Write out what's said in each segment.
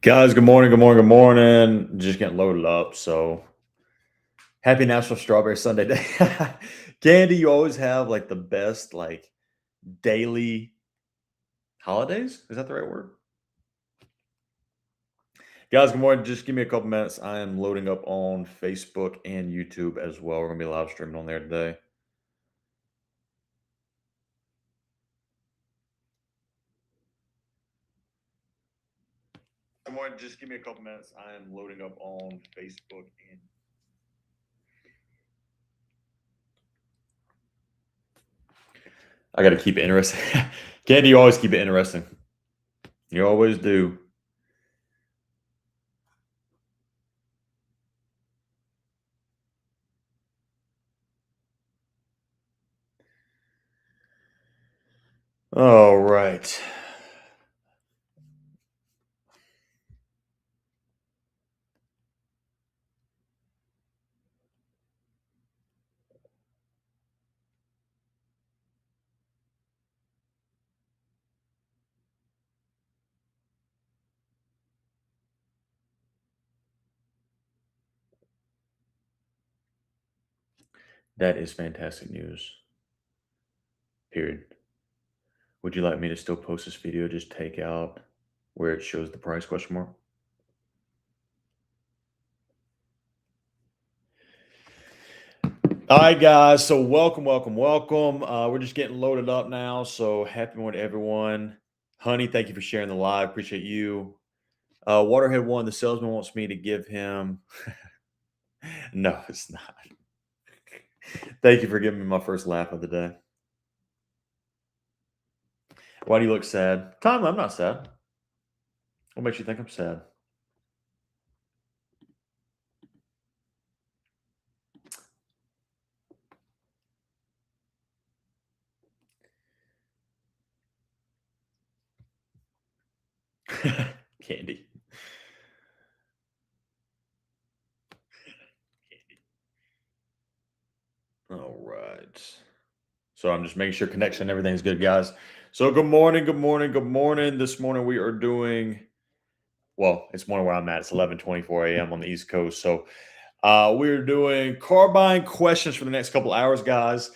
Guys, good morning, good morning, good morning. Just getting loaded up. So happy National Strawberry Sunday Day. Candy, you always have like the best like daily holidays. Is that the right word? Guys, good morning. Just give me a couple minutes. I am loading up on Facebook and YouTube as well. We're gonna be live streaming on there today. Good morning. Just give me a couple minutes. I am loading up on Facebook and I gotta keep it interesting. Candy, you always keep it interesting. You always do. All right. That is fantastic news. Period. Would you like me to still post this video? Just take out where it shows the price question mark. All right, guys. So welcome, welcome, welcome. We're just getting loaded up now. So happy morning, everyone. Honey, thank you for sharing the live. Appreciate you. Waterhead one. The salesman wants me to give him. No, it's not. Thank you for giving me my first laugh of the day. Why do you look sad? Tom, I'm not sad. What makes you think I'm sad? Candy. All right. So I'm just making sure connection and everything's good, guys. So good morning, good morning, good morning. This morning we are doing, well, it's morning where I'm at. It's 11:24 a.m. on the East Coast. So we're doing car buying questions for the next couple hours, guys.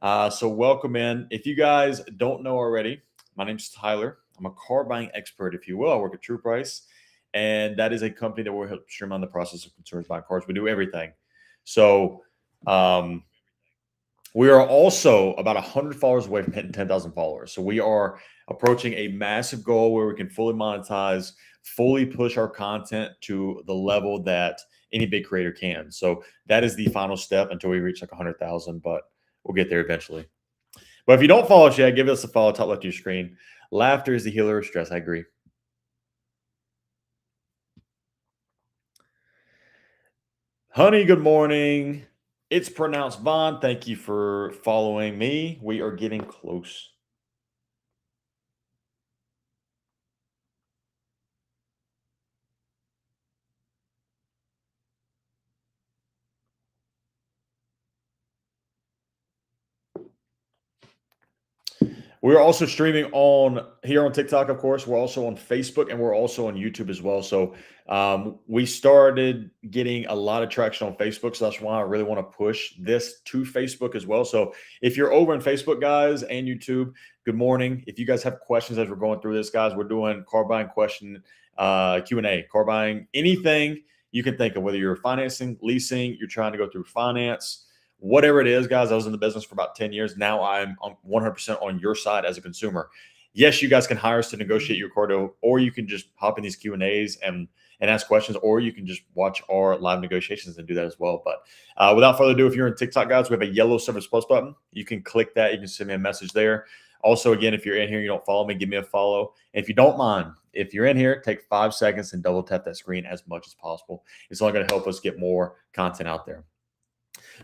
So welcome in. If you guys don't know already, my name's Tyler. I'm a car buying expert, if you will. I work at True Price, and that is a company that will help streamline the process of consumers buying cars. We do everything. So we are also about 100 followers away from hitting 10,000 followers. So we are approaching a massive goal where we can fully monetize, fully push our content to the level that any big creator can. So that is the final step until we reach like 100,000, but we'll get there eventually. But if you don't follow us yet, give us a follow, top left of your screen. Laughter is the healer of stress. I agree. Honey, good morning. It's pronounced Vaughn. Thank you for following me. We are getting close. We're also streaming on here on TikTok, of course. We're also on Facebook and we're also on YouTube as well. So we started getting a lot of traction on Facebook. So that's why I really want to push this to Facebook as well. So if you're over in Facebook, guys, and YouTube, good morning. If you guys have questions as we're going through this, guys, we're doing car buying question Q&A, car buying, anything you can think of, whether you're financing, leasing, you're trying to go through finance, whatever it is, guys. I was in the business for about 10 years. Now I'm 100% on your side as a consumer. Yes, you guys can hire us to negotiate your car deal, or you can just hop in these Q&As and ask questions, or you can just watch our live negotiations and do that as well. But without further ado, if you're in TikTok, guys, we have a yellow Service Plus button. You can click that. You can send me a message there. Also, again, if you're in here, you don't follow me, give me a follow. And if you don't mind, if you're in here, take 5 seconds and double tap that screen as much as possible. It's only going to help us get more content out there.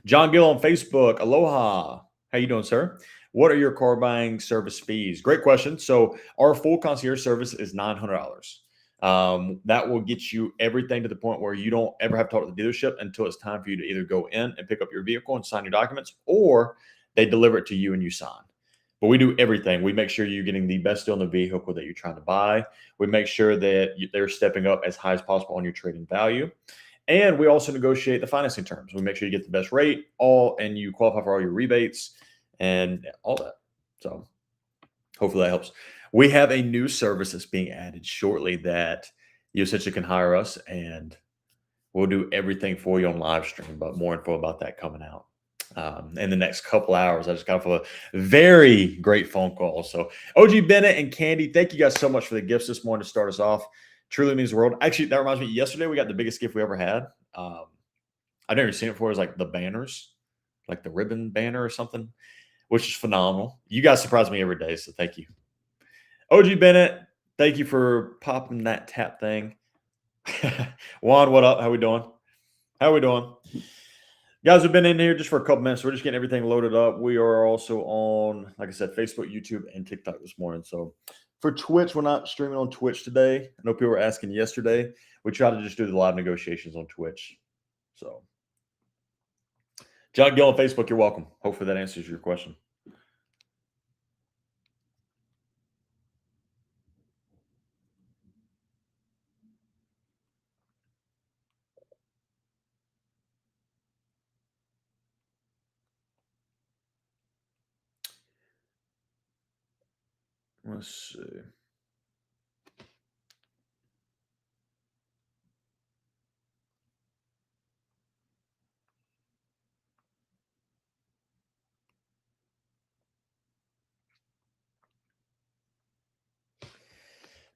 John Gill on Facebook. Aloha. How you doing, sir? What are your car buying service fees? Great question. So our full concierge service is $900. That will get you everything to the point where you don't ever have to talk to the dealership until it's time for you to either go in and pick up your vehicle and sign your documents, or they deliver it to you and you sign. But we do everything. We make sure you're getting the best deal on the vehicle that you're trying to buy. We make sure that they're stepping up as high as possible on your trading value. And we also negotiate the financing terms. We make sure you get the best rate, and you qualify for all your rebates and all that. So hopefully that helps. We have a new service that's being added shortly that you essentially can hire us and we'll do everything for you on live stream, but more info about that coming out in the next couple hours. I just got off a very great phone call. So OG Bennett and Candy, thank you guys so much for the gifts this morning to start us off. Truly means the world. Actually, that reminds me, yesterday we got the biggest gift we ever had. I've never seen it before. It was like the banners, like the ribbon banner or something, which is phenomenal. You guys surprise me every day, so thank you. OG Bennett, thank you for popping that tap thing. Juan, what up? How we doing? Guys, we've been in here just for a couple minutes. We're just getting everything loaded up. We are also on, like I said, Facebook, YouTube, and TikTok this morning. So for Twitch, we're not streaming on Twitch today. I know people were asking yesterday. We try to just do the live negotiations on Twitch. So John Gill on Facebook, you're welcome. Hopefully that answers your question. Let's see.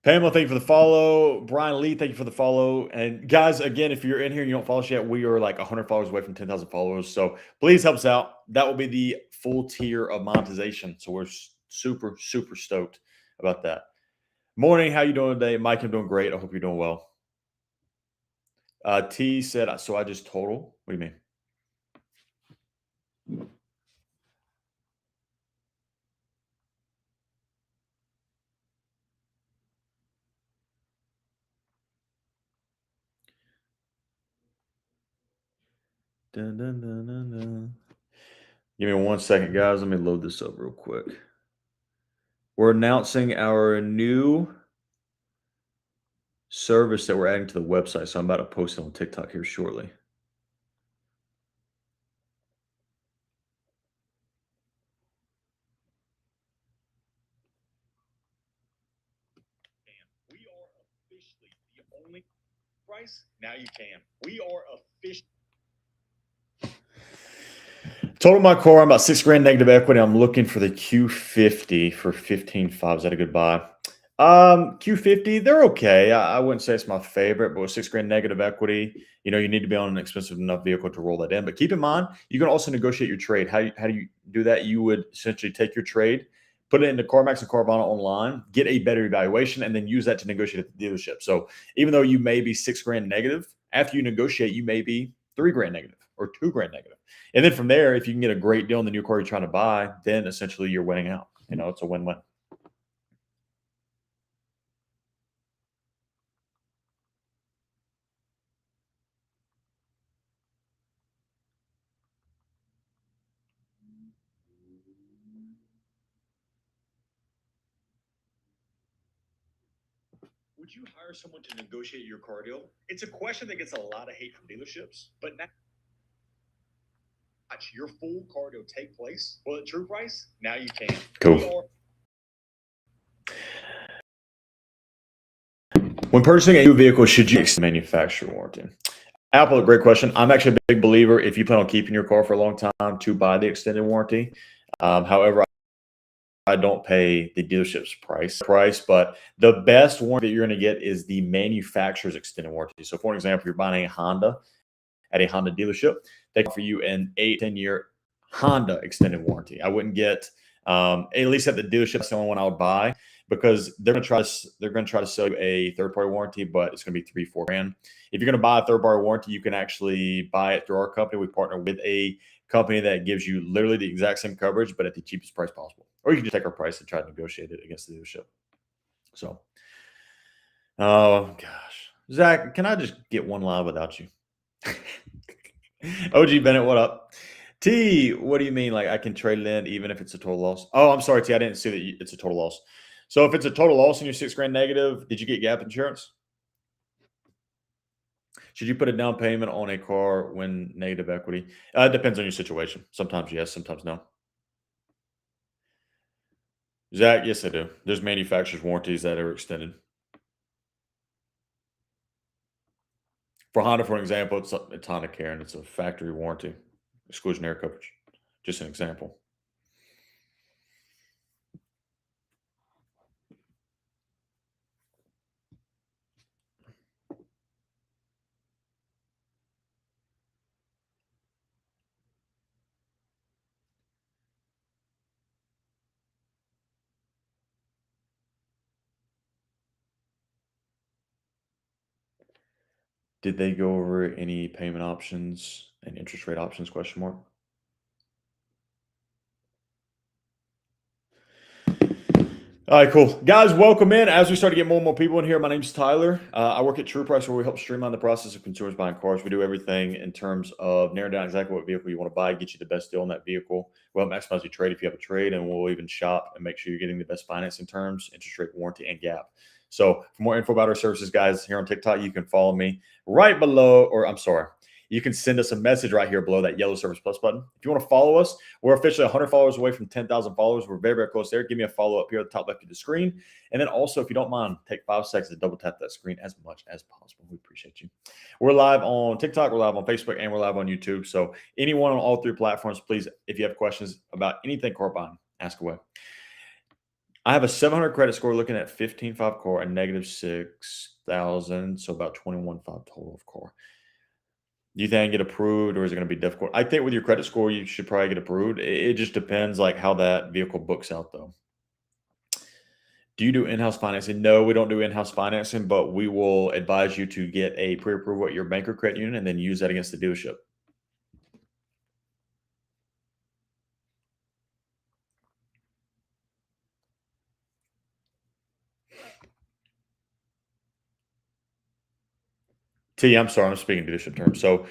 Pamela, thank you for the follow. Brian Lee, thank you for the follow. And guys, again, if you're in here and you don't follow us yet, we are like 100 followers away from 10,000 followers. So please help us out. That will be the full tier of monetization. So we're super, super stoked about that. Morning, how you doing today? Mike, I'm doing great. I hope you're doing well. T said, so I just total. What do you mean? Dun, dun, dun, dun, dun. Give me 1 second, guys. Let me load this up real quick. We're announcing our new service that we're adding to the website. So I'm about to post it on TikTok here shortly. We are officially the only price. Now you can. We are officially. Total my core, I'm about $6,000 negative equity. I'm looking for the Q50 for 15.5. Is that a good buy? Q50, they're okay. I wouldn't say it's my favorite, but with $6,000 negative equity, you need to be on an expensive enough vehicle to roll that in. But keep in mind, you can also negotiate your trade. How do you do that? You would essentially take your trade, put it into CarMax and Carvana online, get a better evaluation, and then use that to negotiate at the dealership. So even though you may be $6,000 negative, after you negotiate, you may be $3,000 negative or $2,000 negative. And then from there, if you can get a great deal on the new car you're trying to buy, then essentially you're winning out. It's a win-win. Would you hire someone to negotiate your car deal? It's a question that gets a lot of hate from dealerships, but now watch your full car deal take place. Well, at true price, now you can. Cool. When purchasing a new vehicle, should you extend manufacturer warranty? Apple, great question. I'm actually a big believer, if you plan on keeping your car for a long time, to buy the extended warranty. However, I don't pay the dealership's price, but the best warranty that you're going to get is the manufacturer's extended warranty. So for example, you're buying a Honda at a Honda dealership, they offer you an 8-10-year Honda extended warranty. I wouldn't get, at least at the dealership, that's the only one I would buy, because they're going to try to sell you a third-party warranty, but it's going to be $3-4 grand. If you're going to buy a third-party warranty, you can actually buy it through our company. We partner with a company that gives you literally the exact same coverage, but at the cheapest price possible. Or you can just take our price and try to negotiate it against the dealership. So, oh gosh, Zach, can I just get one live without you? OG Bennett, what up? T, what do you mean? Like I can trade it in even if it's a total loss? Oh, I'm sorry, T. I didn't see that it's a total loss. So if it's a total loss and you're 6 grand negative, did you get gap insurance? Should you put a down payment on a car when negative equity? It depends on your situation. Sometimes yes, sometimes no. Zach, yes, I do. There's manufacturer's warranties that are extended. For Honda, for an example, it's Honda Care and it's a factory warranty, exclusionary coverage. Just an example. Did they go over any payment options and interest rate options? Question mark. All right, cool. Guys, welcome in. As we start to get more and more people in here, my name's Tyler. I work at True Price, where we help streamline the process of consumers buying cars. We do everything in terms of narrowing down exactly what vehicle you want to buy, get you the best deal on that vehicle. We'll maximize your trade if you have a trade, and we'll even shop and make sure you're getting the best financing terms, interest rate, warranty, and gap. So for more info about our services, guys, here on TikTok, you can follow me right below, or I'm sorry, you can send us a message right here below that yellow Service Plus button. If you want to follow us, we're officially 100 followers away from 10,000 followers. We're very, very close there. Give me a follow up here at the top left of the screen. And then also, if you don't mind, take 5 seconds to double tap that screen as much as possible. We appreciate you. We're live on TikTok, we're live on Facebook, and we're live on YouTube. So anyone on all 3 platforms, please, if you have questions about anything car buying, ask away. I have a 700 credit score looking at 15.5 car and negative 6,000. So about 21.5 total of car. Do you think I can get approved, or is it going to be difficult? I think with your credit score, you should probably get approved. It just depends, like how that vehicle books out, though. Do you do in-house financing? No, we don't do in-house financing, but we will advise you to get a pre-approval at your bank or credit union, and then use that against the dealership. T, I'm sorry, I'm speaking dealership terms. So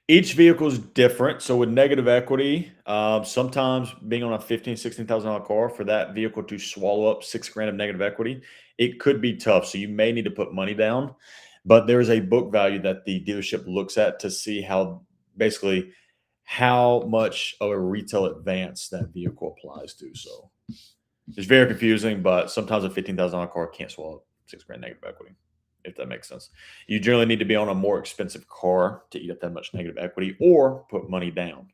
each vehicle is different. So with negative equity, sometimes being on a $16,000 car, for that vehicle to swallow up 6 grand of negative equity, it could be tough. So you may need to put money down, but there is a book value that the dealership looks at to see how, basically, how much of a retail advance that vehicle applies to. So it's very confusing, but sometimes a $15,000 car can't swallow up 6 grand negative equity, if that makes sense. You generally need to be on a more expensive car to eat up that much negative equity, or put money down.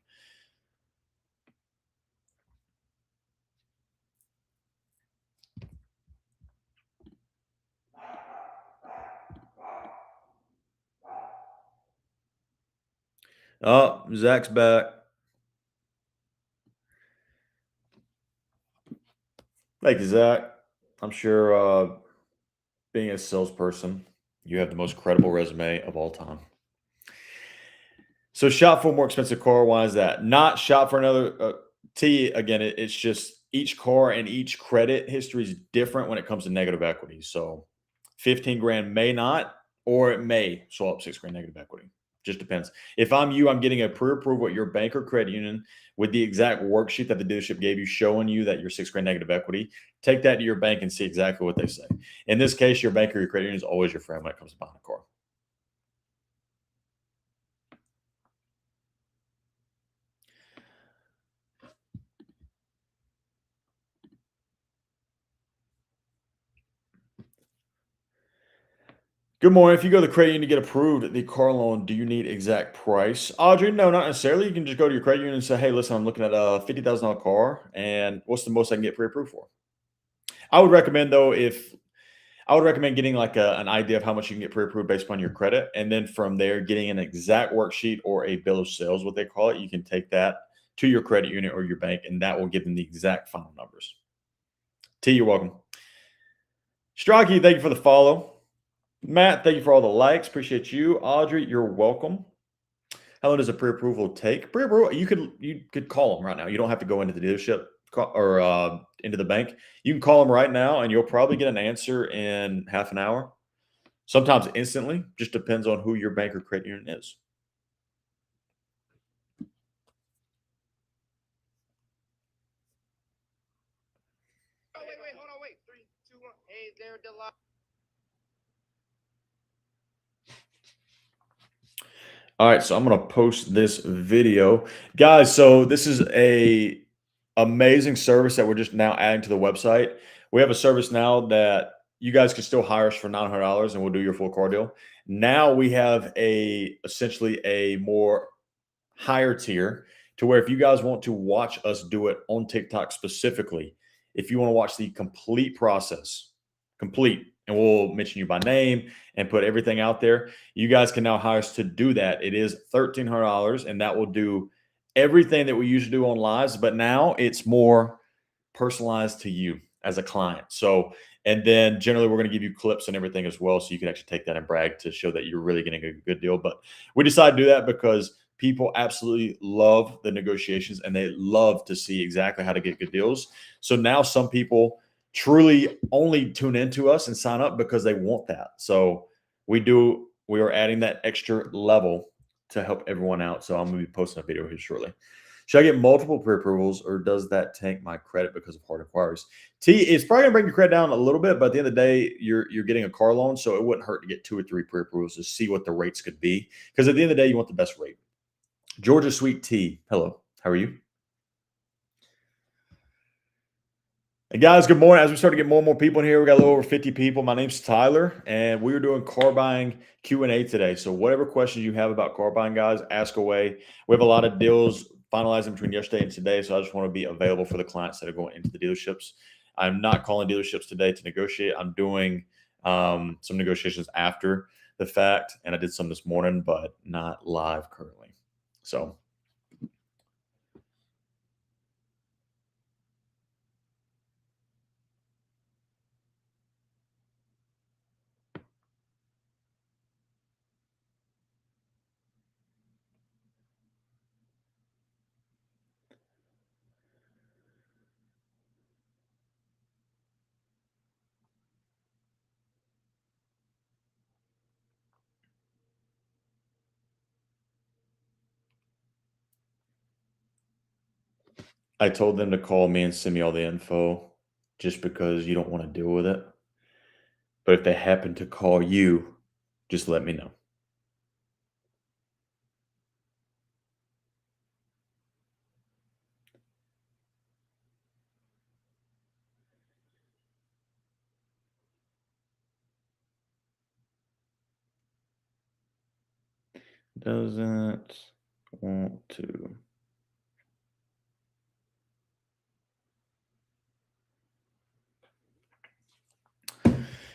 Oh, Zach's back. Thank you, Zach. I'm sure, being a salesperson, you have the most credible resume of all time. So shop for a more expensive car. Why is that? Not shop for another T. Again, it's just each car and each credit history is different when it comes to negative equity. So 15 grand may not, or it may show up 6 grand negative equity. Just depends. If I'm you, I'm getting a pre-approval at your bank or credit union with the exact worksheet that the dealership gave you, showing you that you're 6 grand negative equity. Take that to your bank and see exactly what they say. In this case, your bank or your credit union is always your friend when it comes to buying a car. Good morning. If you go to the credit union to get approved the car loan, do you need exact price? Audrey, no, not necessarily. You can just go to your credit union and say, hey, listen, I'm looking at a $50,000 car, and what's the most I can get pre-approved for? I would recommend, though, if I would recommend getting like an idea of how much you can get pre-approved based upon your credit. And then from there, getting an exact worksheet or a bill of sales, what they call it. You can take that to your credit union or your bank, and that will give them the exact final numbers. T, you're welcome. Strike, thank you for the follow. Matt, thank you for all the likes. Appreciate you. Audrey, you're welcome. How long does a pre-approval take? Pre-approval, you could call them right now. You don't have to go into the dealership or into the bank. You can call them right now, and you'll probably get an answer in half an hour. Sometimes instantly. Just depends on who your bank or credit union is. All right, so I'm gonna post this video, guys. So this is a amazing service that we're just now adding to the website. We have a service now that you guys can still hire us for $900, and we'll do your full car deal. Now we have a essentially a more higher tier to where if you guys want to watch us do it on TikTok specifically, if you want to watch the complete process, complete, and we'll mention you by name and put everything out there, you guys can now hire us to do that. It is $1,300, and that will do everything that we usually do on lives, but now it's more personalized to you as a client. So, and then generally we're going to give you clips and everything as well, so you can actually take that and brag to show that you're really getting a good deal. But we decided to do that because people absolutely love the negotiations and they love to see exactly how to get good deals. So now some people truly only tune into us and sign up because they want that. So we are adding that extra level to help everyone out. So I'm going to be posting a video here shortly. Should I get multiple pre-approvals, or does that tank my credit because of hard inquiries? It's probably gonna bring your credit down a little bit, but at the end of the day, you're getting a car loan, so it wouldn't hurt to get 2 or 3 pre-approvals to see what the rates could be. Because at the end of the day, you want the best rate. Georgia Sweet Tea, hello, how are you? And guys, good morning. As we start to get more and more people in here, we got a little over 50 people. My name's Tyler, and we are doing car buying Q&A today. So whatever questions you have about car buying, guys, ask away. We have a lot of deals finalizing between yesterday and today, so I just want to be available for the clients that are going into the dealerships. I'm not calling dealerships today to negotiate. I'm doing some negotiations after the fact, and I did some this morning, but not live currently. So I told them to call me and send me all the info just because you don't want to deal with it. But if they happen to call you, just let me know. Doesn't want to.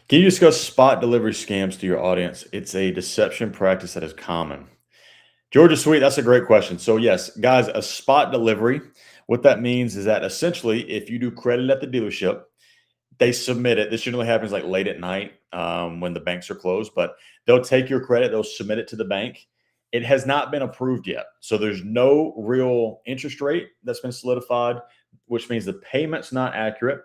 Can you discuss spot delivery scams to your audience? It's a deception practice that is common. Georgia Sweet, that's a great question. So, yes, guys, a spot delivery, what that means is that essentially, if you do credit at the dealership, they submit it. This generally happens like late at night when the banks are closed, but they'll take your credit, they'll submit it to the bank. It has not been approved yet. So there's no real interest rate that's been solidified, which means the payment's not accurate.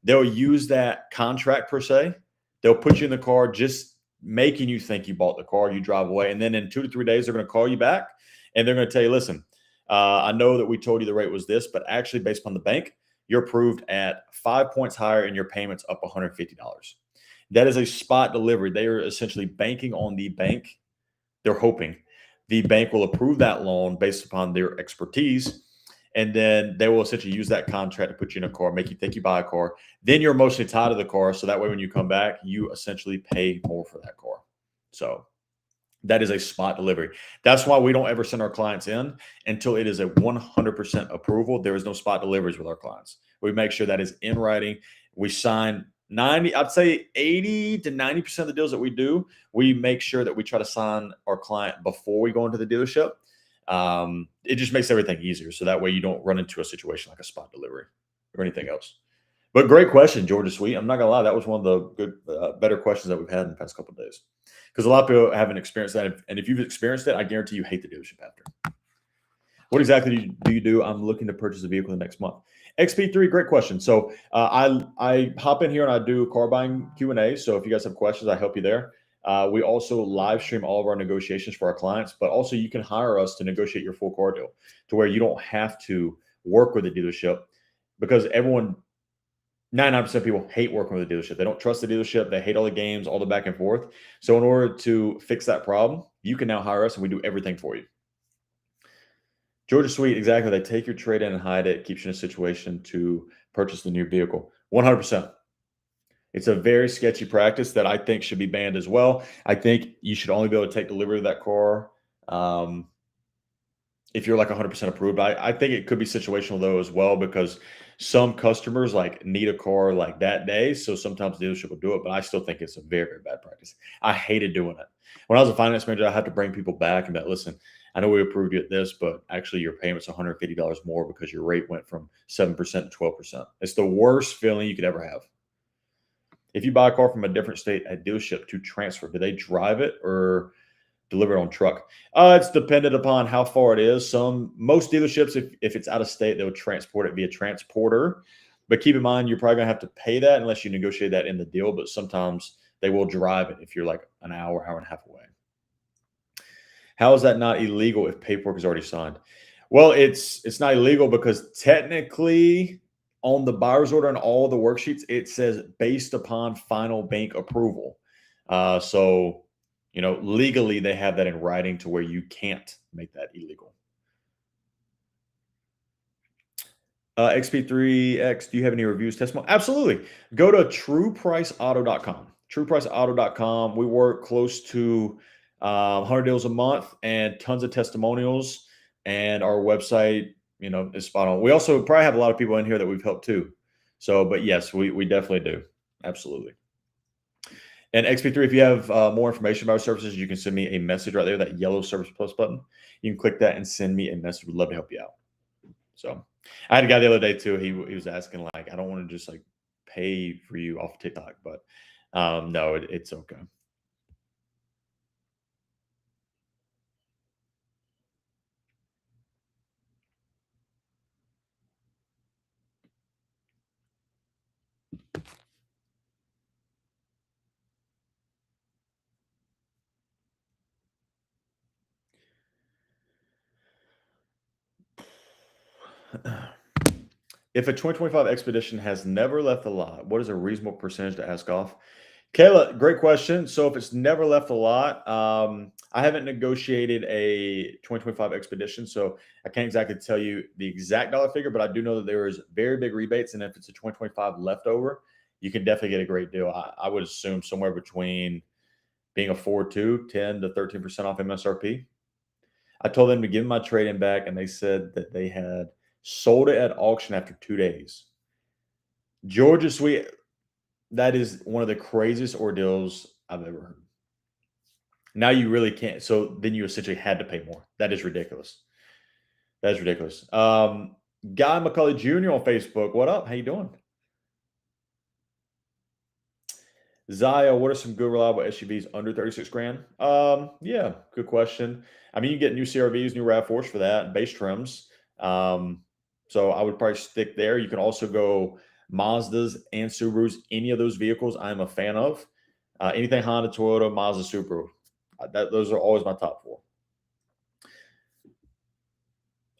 They'll use that contract per se. They'll put you in the car just making you think you bought the car, you drive away. And then in 2 to 3 days, they're going to call you back and they're going to tell you, listen, I know that we told you the rate was this, but actually based upon the bank, you're approved at 5 points higher and your payments up $150. That is a spot delivery. They are essentially banking on the bank. They're hoping the bank will approve that loan based upon their expertise. And then they will essentially use that contract to put you in a car, make you think you buy a car. Then you're emotionally tied to the car. So that way, when you come back, you essentially pay more for that car. So that is a spot delivery. That's why we don't ever send our clients in until it is a 100% approval. There is no spot deliveries with our clients. We make sure that is in writing. We sign 90, I'd say 80 to 90% of the deals that we do, we make sure that we try to sign our client before we go into the dealership. It just makes everything easier. So that way you don't run into a situation like a spot delivery or anything else. But great question, Georgia Sweet. I'm not gonna lie, that was one of the good, better questions that we've had in the past couple of days, because a lot of people haven't experienced that, and if you've experienced it, I guarantee you hate the dealership after. What exactly do you do? I'm looking to purchase a vehicle in the next month. XP3, great question. So I hop in here and I do car buying Q&A. So if you guys have questions, I help you there. We also live stream all of our negotiations for our clients, but also you can hire us to negotiate your full car deal to where you don't have to work with a dealership, because everyone 99% of people hate working with a dealership. They don't trust the dealership. They hate all the games, all the back and forth. So in order to fix that problem, you can now hire us and we do everything for you. Georgia Sweet, exactly. They take your trade in and hide it, keeps you in a situation to purchase the new vehicle. 100%. It's a very sketchy practice that I think should be banned as well. I think you should only be able to take delivery of that car if you're like 100% approved. I think it could be situational though as well, because some customers like need a car like that day. So sometimes the dealership will do it, but I still think it's a very, very bad practice. I hated doing it. When I was a finance manager, I had to bring people back and be like, listen, I know we approved you at this, but actually your payment's $150 more because your rate went from 7% to 12%. It's the worst feeling you could ever have. If you buy a car from a different state at dealership to transfer, do they drive it or deliver it on truck? It's dependent upon how far it is. Most dealerships, if it's out of state, they would transport it via transporter. But keep in mind, you're probably gonna have to pay that unless you negotiate that in the deal. But sometimes they will drive it if you're like an hour, hour and a half away. How is that not illegal if paperwork is already signed? Well, it's not illegal because technically on the buyer's order and all the worksheets, it says based upon final bank approval. So, legally they have that in writing to where you can't make that illegal. XP3X, do you have any reviews, testimony? Absolutely. Go to truepriceauto.com. Truepriceauto.com. We work close to 100 deals a month and tons of testimonials. And our website, is spot on. We also probably have a lot of people in here that we've helped too. So, but yes, we definitely do. Absolutely. And XP3, if you have more information about our services, you can send me a message right there, that yellow Service Plus button. You can click that and send me a message. We'd love to help you out. So I had a guy the other day too. He was asking like, I don't want to just like pay for you off TikTok, but no, it's okay. If a 2025 Expedition has never left the lot, what is a reasonable percentage to ask off? Kayla, great question. So if it's never left the lot, I haven't negotiated a 2025 Expedition, so I can't exactly tell you the exact dollar figure, but I do know that there is very big rebates, and if it's a 2025 leftover, you can definitely get a great deal. I would assume somewhere between being a 4.2, 10 to 13% off MSRP. I told them to give my trade-in back, and they said that they had sold it at auction after 2 days. Georgia Sweet, that is one of the craziest ordeals I've ever heard. Now you really can't. So then you essentially had to pay more. That is ridiculous. That is ridiculous. Guy McCully Jr. on Facebook. What up? How you doing? Zaya, what are some good reliable SUVs under 36 grand? Yeah, good question. I mean, you get new CRVs, new RAV4s for that, base trims. So I would probably stick there. You can also go Mazdas and Subarus. Any of those vehicles I'm a fan of. Anything Honda, Toyota, Mazda, Subaru. Those are always my top four.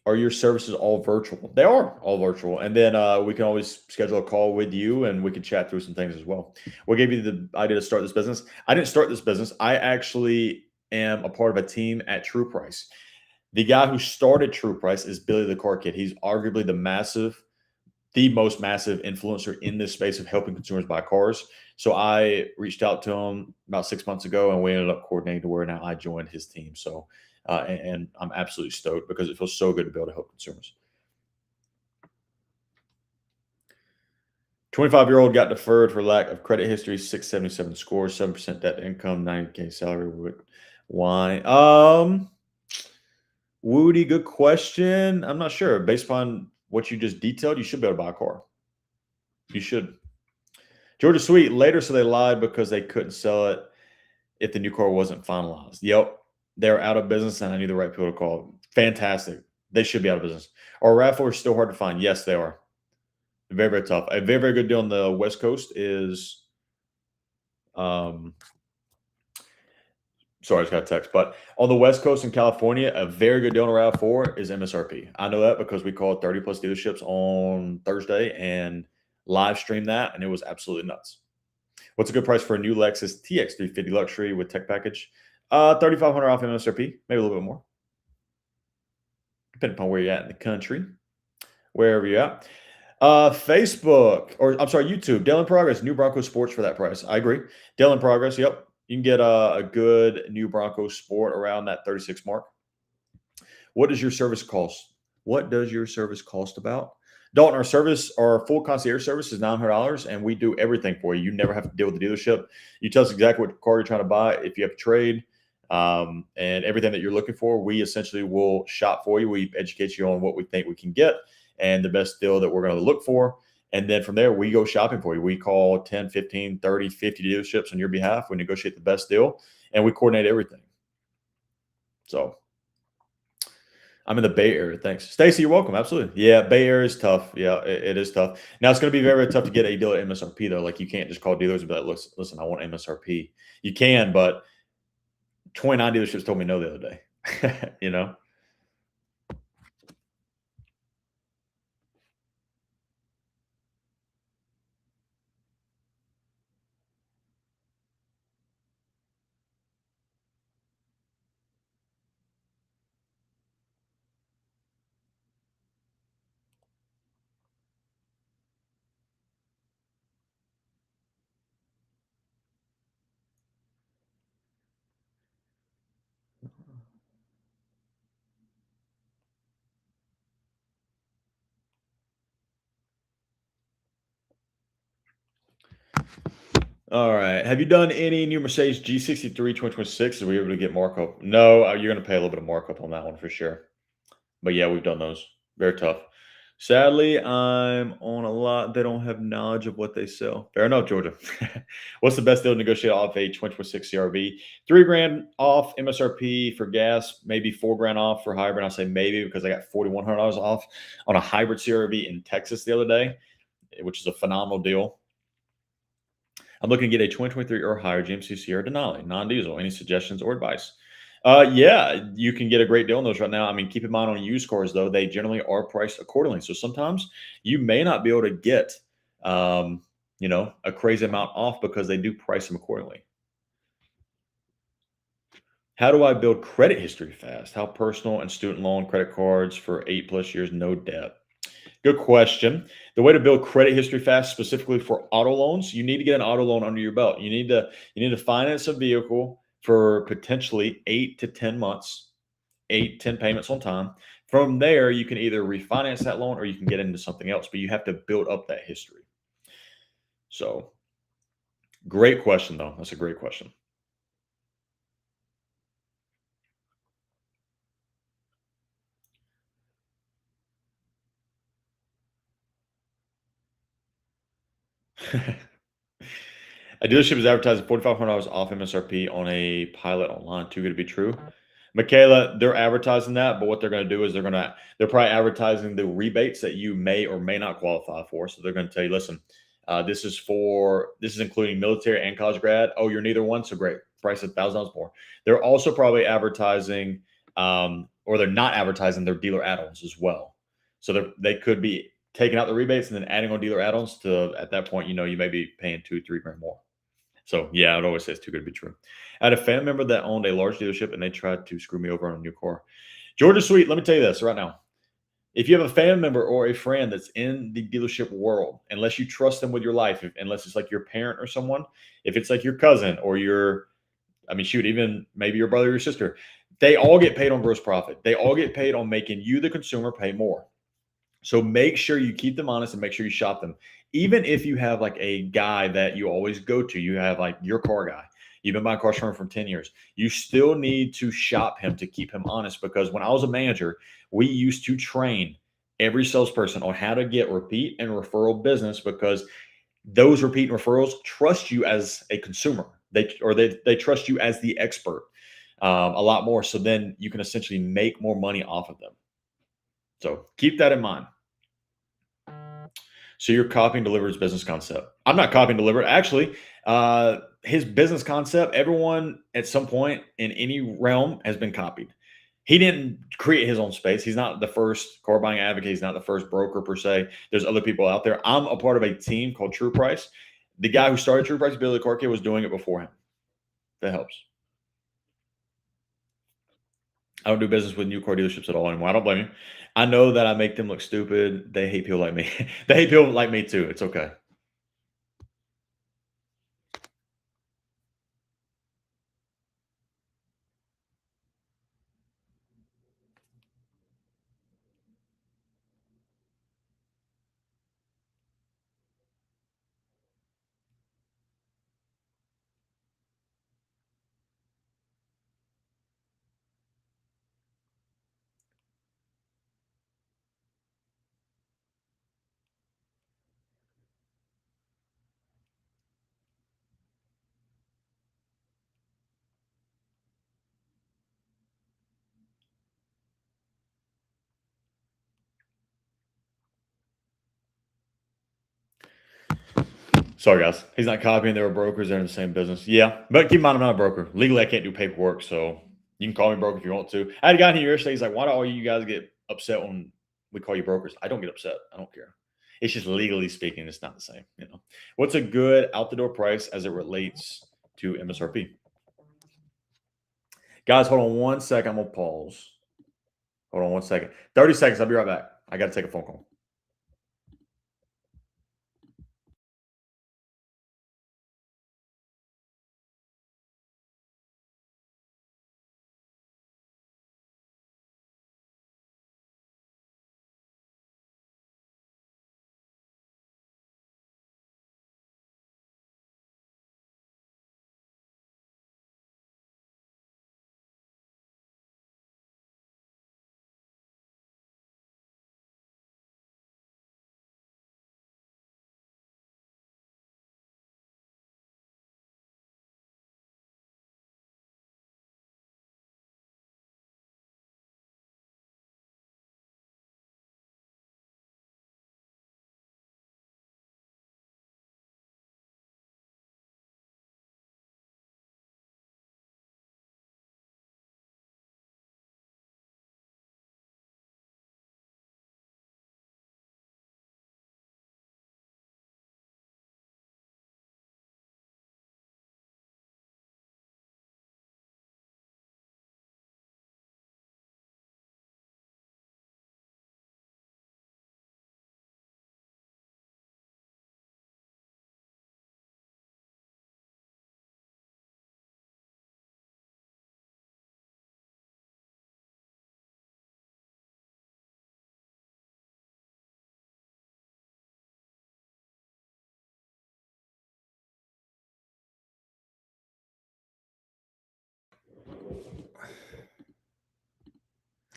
Are your services all virtual? They are all virtual. And then we can always schedule a call with you and we can chat through some things as well. What gave you the idea to start this business? I didn't start this business. I actually am a part of a team at True Price. The guy who started True Price is Billy the Car Kid. He's arguably the most massive influencer in this space of helping consumers buy cars. So I reached out to him about 6 months ago, and we ended up coordinating to where now I joined his team. So, and I'm absolutely stoked because it feels so good to be able to help consumers. 25-year-old got deferred for lack of credit history, 677 scores, 7% debt to income, 90K salary. Why? Woody, good question. I'm not sure. Based upon what you just detailed, you should be able to buy a car. You should. Georgia Sweet later, so they lied because they couldn't sell it if the new car wasn't finalized. Yep, they're out of business, and I knew the right people to call. Fantastic. They should be out of business. Our RAV4 is still hard to find. Yes, they are. Very, very tough. A very, very good deal on the West Coast is sorry, I just got a text. But on the West Coast in California, a very good deal on a RAV4 is MSRP. I know that because we called 30 plus dealerships on Thursday, and live streamed that, and it was absolutely nuts. What's a good price for a new Lexus TX350 luxury with tech package? 3,500 off MSRP, maybe a little bit more, depending upon where you're at in the country, wherever you're at. Facebook, or I'm sorry, YouTube. Dell in progress, new Bronco Sports for that price. I agree. Dell in progress. Yep, you can get a good new Bronco Sport around that 36 mark. What does your service cost? What does your service cost about? Dalton, our full concierge service is $900, and we do everything for you. You never have to deal with the dealership. You tell us exactly what car you're trying to buy. If you have a trade, and everything that you're looking for, we essentially will shop for you. We educate you on what we think we can get and the best deal that we're going to look for. And then from there, we go shopping for you. We call 10, 15, 30, 50 dealerships on your behalf. We negotiate the best deal, and we coordinate everything. So I'm in the Bay Area. Thanks. Stacy, you're welcome. Absolutely. Yeah, Bay Area is tough. Yeah, it is tough. Now, it's going to be very, very tough to get a deal at MSRP, though. Like, you can't just call dealers and be like, listen, I want MSRP. You can, but 29 dealerships told me no the other day, you know? All right. Have you done any new Mercedes G63 2026? Are we able to get markup? No, you're going to pay a little bit of markup on that one for sure. But yeah, we've done those. Very tough. Sadly, I'm on a lot. They don't have knowledge of what they sell. Fair enough, Georgia. What's the best deal to negotiate off a 2026 CRV? $3,000 off MSRP for gas, maybe $4,000 off for hybrid. I'll say maybe because I got $4,100 off on a hybrid CRV in Texas the other day, which is a phenomenal deal. I'm looking to get a 2023 or higher GMC Sierra Denali, non-diesel. Any suggestions or advice? Yeah, you can get a great deal on those right now. I mean, keep in mind on used cars, though, they generally are priced accordingly. So sometimes you may not be able to get, a crazy amount off because they do price them accordingly. How do I build credit history fast? How personal and student loan credit cards for 8+ years, no debt? Good question. The way to build credit history fast, specifically for auto loans, you need to get an auto loan under your belt. You need to finance a vehicle for potentially 8 to 10 months, 8, 10 payments on time. From there, you can either refinance that loan or you can get into something else, but you have to build up that history. So, great question, though. That's a great question. A dealership is advertising $4,500 off MSRP on a pilot online. Too good to be true. Michaela, they're advertising that, but what they're going to do is they're probably advertising the rebates that you may or may not qualify for. So they're going to tell you, listen, this is including military and college grad. Oh, you're neither one, so great. Price $1,000 more. They're also probably advertising, or they're not advertising their dealer add-ons as well. So they could be taking out the rebates and then adding on dealer add-ons to, at that point, you may be paying $2-3 grand more. So yeah, I'd always say it's too good to be true. I had a family member that owned a large dealership and they tried to screw me over on a new car. Georgia Sweet, let me tell you this right now. If you have a family member or a friend that's in the dealership world, unless you trust them with your life, unless it's like your parent or someone, if it's like your cousin or even maybe your brother or your sister, they all get paid on gross profit. They all get paid on making you, the consumer, pay more. So make sure you keep them honest and make sure you shop them. Even if you have like a guy that you always go to, you have like your car guy, you've been buying cars from him for 10 years, you still need to shop him to keep him honest. Because when I was a manager, we used to train every salesperson on how to get repeat and referral business, because those repeat and referrals trust you as a consumer. They trust you as the expert a lot more. So then you can essentially make more money off of them. So keep that in mind. So you're copying Delivered's business concept. I'm not copying Delivered. Actually, his business concept, everyone at some point in any realm has been copied. He didn't create his own space. He's not the first car buying advocate. He's not the first broker per se. There's other people out there. I'm a part of a team called True Price. The guy who started True Price, Billy Corkey, was doing it before him. That helps. I don't do business with new car dealerships at all anymore. I don't blame you. I know that I make them look stupid. They hate people like me. They hate people like me too. It's okay. Sorry, guys. He's not copying. They were brokers. They're in the same business. Yeah, but keep in mind, I'm not a broker. Legally, I can't do paperwork, so you can call me broker if you want to. I had a guy here yesterday. He's like, "Why do all you guys get upset when we call you brokers?" I don't get upset. I don't care. It's just legally speaking, it's not the same. What's a good out the door price as it relates to MSRP? Guys, hold on one second. I'm gonna pause. Hold on one second. 30 seconds. I'll be right back. I got to take a phone call.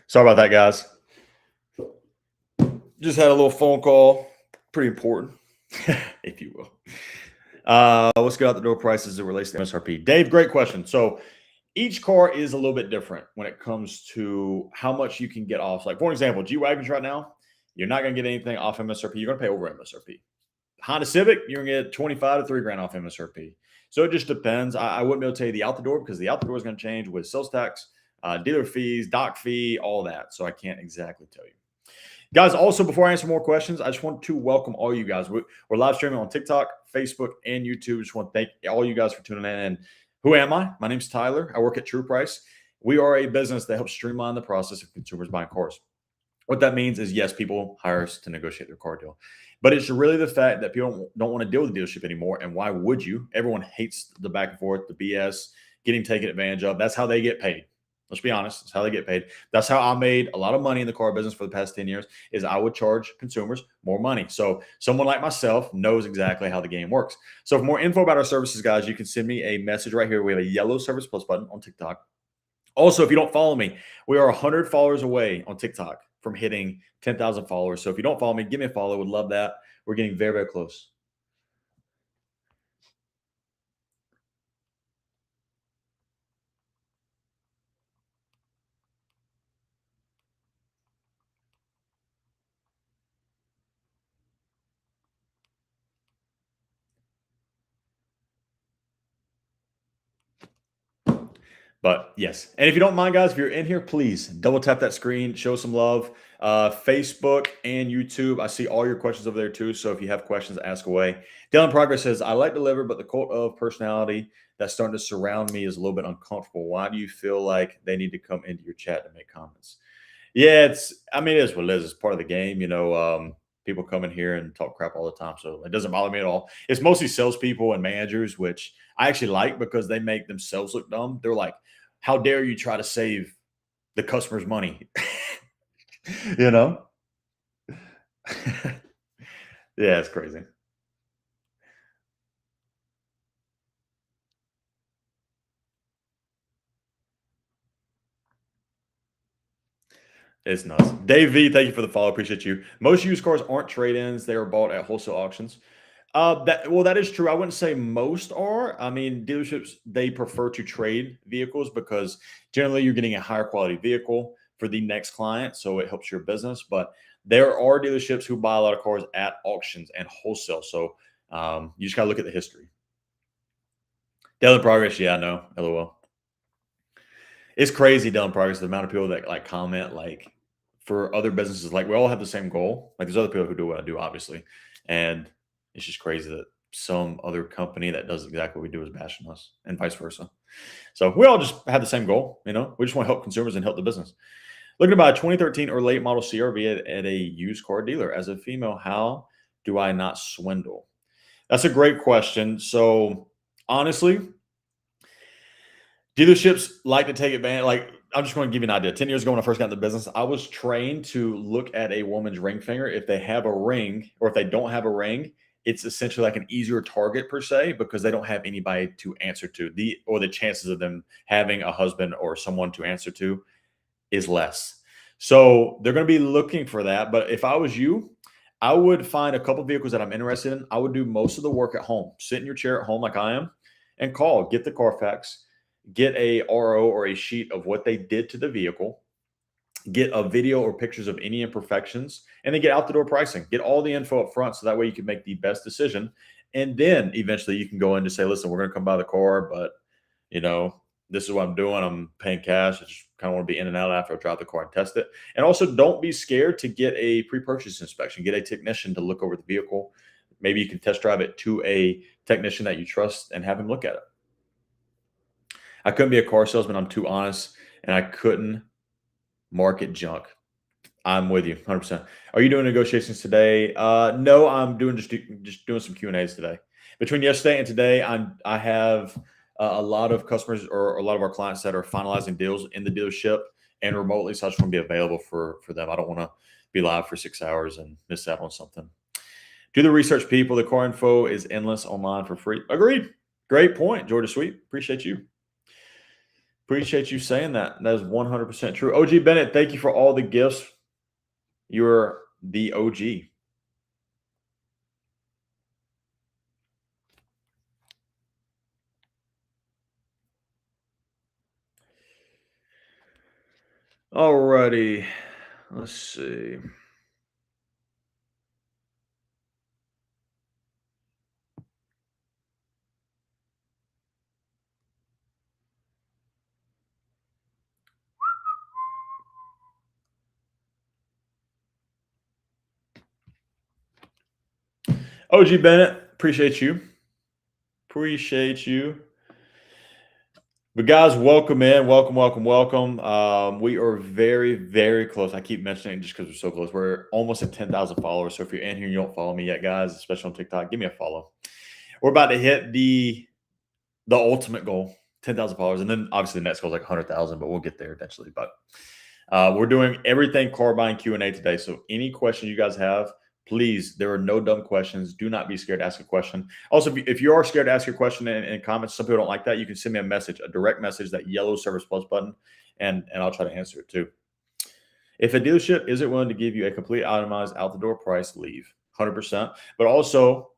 Sorry about that, guys. Just had a little phone call. Pretty important, if you will. Let's get out the door prices as it relates to MSRP. Dave, great question. So each car is a little bit different when it comes to how much you can get off. Like, for example, G Wagons right now, you're not going to get anything off MSRP. You're going to pay over MSRP. Honda Civic, you're going to get 25 to 3 grand off MSRP. So it just depends. I wouldn't be able to tell you the out the door because the out the door is going to change with sales tax, dealer fees, doc fee, all that. So I can't exactly tell you. Guys, also, before I answer more questions, I just want to welcome all you guys. We're live streaming on TikTok, Facebook, and YouTube. Just want to thank all you guys for tuning in. And who am I? My name's Tyler. I work at True Price. We are a business that helps streamline the process of consumers buying cars. What that means is, yes, people hire us to negotiate their car deal. But it's really the fact that people don't want to deal with the dealership anymore. And why would you? Everyone hates the back and forth, the BS, getting taken advantage of. That's how they get paid. Let's be honest. That's how they get paid. That's how I made a lot of money in the car business for the past 10 years is I would charge consumers more money. So someone like myself knows exactly how the game works. So for more info about our services, guys, you can send me a message right here. We have a yellow service plus button on TikTok. Also, if you don't follow me, we are 100 followers away on TikTok from hitting 10,000 followers. So if you don't follow me, give me a follow. Would love that. We're getting very, very close. But yes, and if you don't mind, guys, if you're in here, please double tap that screen, show some love. Facebook and YouTube, I see all your questions over there too. So if you have questions, ask away. Dylan Progress says, I like deliver, but the cult of personality that's starting to surround me is a little bit uncomfortable. Why do you feel like they need to come into your chat to make comments? Yeah, I mean, it is what it is. It's part of the game. People come in here and talk crap all the time. So it doesn't bother me at all. It's mostly salespeople and managers, which I actually like because they make themselves look dumb. They're like, how dare you try to save the customer's money? you know? Yeah, it's crazy. It's nuts. Dave V, thank you for the follow. Appreciate you. Most used cars aren't trade-ins; they are bought at wholesale auctions. That is true. I wouldn't say most are. I mean, dealerships they prefer to trade vehicles because generally you're getting a higher quality vehicle for the next client, so it helps your business. But there are dealerships who buy a lot of cars at auctions and wholesale. So you just gotta look at the history. Daily progress, yeah, I know. LOL. It's crazy, Dylan Progress, the amount of people that like comment like for other businesses, like we all have the same goal. Like there's other people who do what I do, obviously. And it's just crazy that some other company that does exactly what we do is bashing us and vice versa. So we all just have the same goal, We just want to help consumers and help the business. Looking to buy a 2013 or late model CRV at a used car dealer. As a female, how do I not swindle? That's a great question. So honestly, dealerships like to take advantage. Like, I'm just going to give you an idea. 10 years ago, when I first got into business, I was trained to look at a woman's ring finger. If they have a ring or if they don't have a ring, it's essentially like an easier target per se because they don't have anybody to answer to. The chances of them having a husband or someone to answer to is less. So they're going to be looking for that. But if I was you, I would find a couple vehicles that I'm interested in. I would do most of the work at home. Sit in your chair at home like I am and call, get the Carfax, get a RO or a sheet of what they did to the vehicle, get a video or pictures of any imperfections, and then get out the door pricing. Get all the info up front so that way you can make the best decision. And then eventually you can go in to say, listen, we're going to come by the car, but this is what I'm doing. I'm paying cash. I just kind of want to be in and out after I drive the car and test it. And also don't be scared to get a pre-purchase inspection. Get a technician to look over the vehicle. Maybe you can test drive it to a technician that you trust and have him look at it. I couldn't be a car salesman. I'm too honest, and I couldn't market junk. I'm with you 100%. Are you doing negotiations today? No, I'm doing just doing some Q&As today. Between yesterday and today, I have a lot of customers or a lot of our clients that are finalizing deals in the dealership and remotely. So I just want to be available for them. I don't want to be live for 6 hours and miss out on something. Do the research, people. The car info is endless online for free. Agreed. Great point, Georgia Sweet. Appreciate you. Appreciate you saying that. That is 100% true. OG Bennett, thank you for all the gifts. You're the OG. Alrighty. Let's see. OG Bennett, appreciate you. Appreciate you. But guys, welcome in. Welcome, welcome, welcome. We are very, very close. I keep mentioning it just because we're so close. We're almost at 10,000 followers. So if you're in here and you don't follow me yet, guys, especially on TikTok, give me a follow. We're about to hit the ultimate goal, 10,000 followers. And then obviously the next goal is like 100,000, but we'll get there eventually. But we're doing everything car buying Q&A today. So any questions you guys have, please, there are no dumb questions. Do not be scared to ask a question. Also, if you are scared to ask your question in comments, some people don't like that. You can send me a message, a direct message, that yellow Service Plus button, and I'll try to answer it too. If a dealership isn't willing to give you a complete itemized out the door price, leave 100%. But also,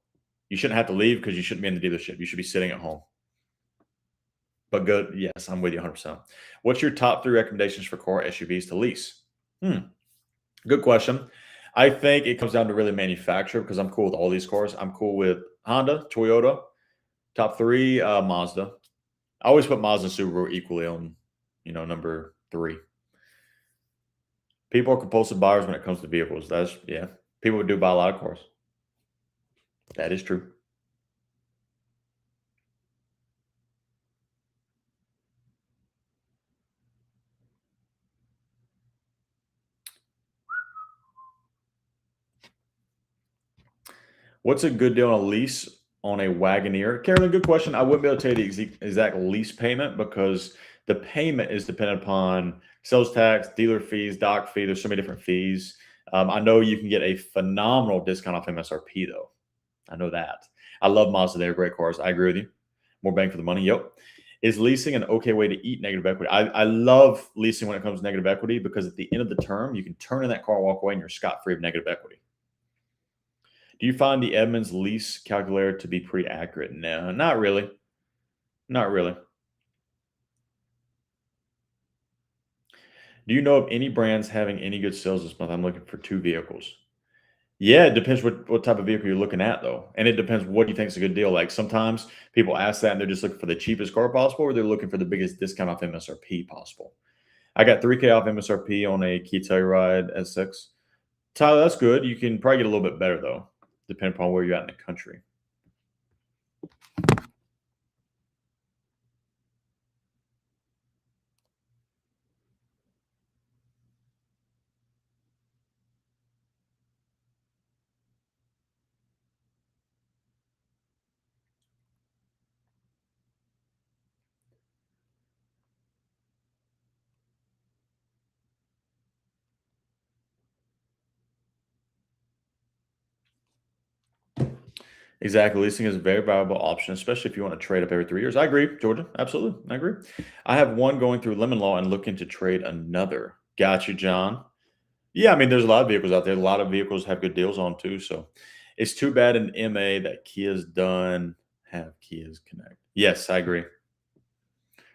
you shouldn't have to leave because you shouldn't be in the dealership. You should be sitting at home. But good. Yes, I'm with you 100%. What's your top 3 recommendations for car SUVs to lease? Good question. I think it comes down to really manufacturer because I'm cool with all these cars. I'm cool with Honda, Toyota. Top 3, Mazda. I always put Mazda and Subaru equally on, number 3. People are compulsive buyers when it comes to vehicles. That's yeah. People do buy a lot of cars. That is true. What's a good deal on a lease on a Wagoneer? Carolyn, good question. I wouldn't be able to tell you the exact lease payment because the payment is dependent upon sales tax, dealer fees, doc fee. There's so many different fees. I know you can get a phenomenal discount off MSRP though. I know that. I love Mazda. They're great cars. I agree with you. More bang for the money. Yep. Is leasing an okay way to eat negative equity? I love leasing when it comes to negative equity because at the end of the term, you can turn in that car, walk away, and you're scot free of negative equity. Do you find the Edmunds lease calculator to be pretty accurate? No, not really. Not really. Do you know of any brands having any good sales this month? I'm looking for 2 vehicles. Yeah, it depends what type of vehicle you're looking at, though. And it depends what you think is a good deal. Like sometimes people ask that and they're just looking for the cheapest car possible, or they're looking for the biggest discount off MSRP possible. I got 3K off MSRP on a Kia Telluride S6. Tyler, that's good. You can probably get a little bit better, though, depending upon where you're at in the country. Exactly. Leasing is a very valuable option, especially if you want to trade up every 3 years. I agree, Georgia. Absolutely. I agree. I have one going through Lemon Law and looking to trade another. Got you, John. Yeah, I mean, there's a lot of vehicles out there. A lot of vehicles have good deals on too. So it's too bad in MA that Kia's done have Kia's Connect. Yes, I agree.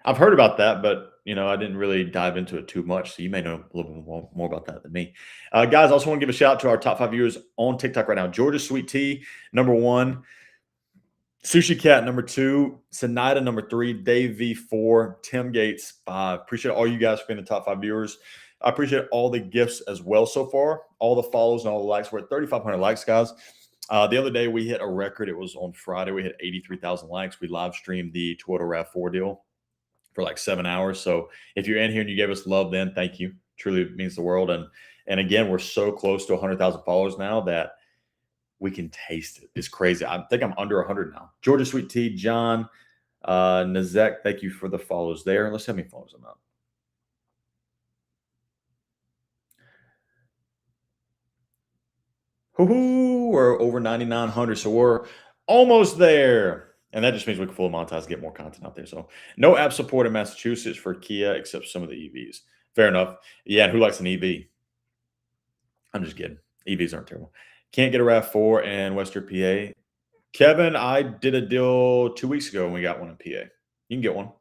I've heard about that, but I didn't really dive into it too much. So you may know a little bit more about that than me. Guys, I also want to give a shout out to our top 5 viewers on TikTok right now. Georgia Sweet Tea, number 1. Sushi Cat, number 2. Sinida, number 3. Dave V, 4. Tim Gates, 5. Appreciate all you guys for being the top 5 viewers. I appreciate all the gifts as well so far. All the follows and all the likes. We're at 3,500 likes, guys. The other day, we hit a record. It was on Friday. We hit 83,000 likes. We live streamed the Toyota RAV4 deal for like 7 hours. So if you're in here and you gave us love, then thank you. Truly means the world. And again, we're so close to 100,000 followers now that we can taste it. It's crazy. I think I'm under 100 now. Georgia Sweet Tea, John, Nazek, thank you for the follows there. Let's see how many follows I'm at. Hoo-hoo, we're over 9,900. So we're almost there. And that just means we can fully monetize and get more content out there. So no app support in Massachusetts for Kia except some of the EVs. Fair enough. Yeah, and who likes an EV? I'm just kidding. EVs aren't terrible. Can't get a RAV4 in Western PA. Kevin, I did a deal 2 weeks ago and we got one in PA. You can get one.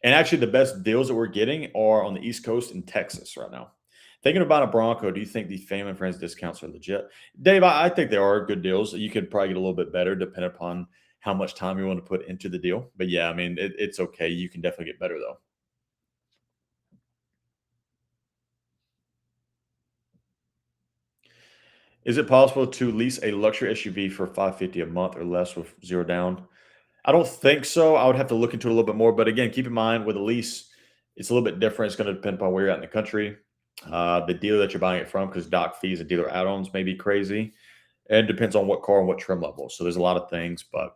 And actually, the best deals that we're getting are on the East Coast in Texas right now. Thinking about a Bronco, do you think the Family and Friends discounts are legit? Dave, I think there are good deals. You could probably get a little bit better depending upon how much time you want to put into the deal. But yeah, I mean, it's okay. You can definitely get better though. Is it possible to lease a luxury SUV for $550 a month or less with 0 down? I don't think so. I would have to look into it a little bit more. But again, keep in mind with a lease, it's a little bit different. It's going to depend upon where you're at in the country, the dealer that you're buying it from, because doc fees and dealer add-ons may be crazy. And it depends on what car and what trim level. So there's a lot of things. But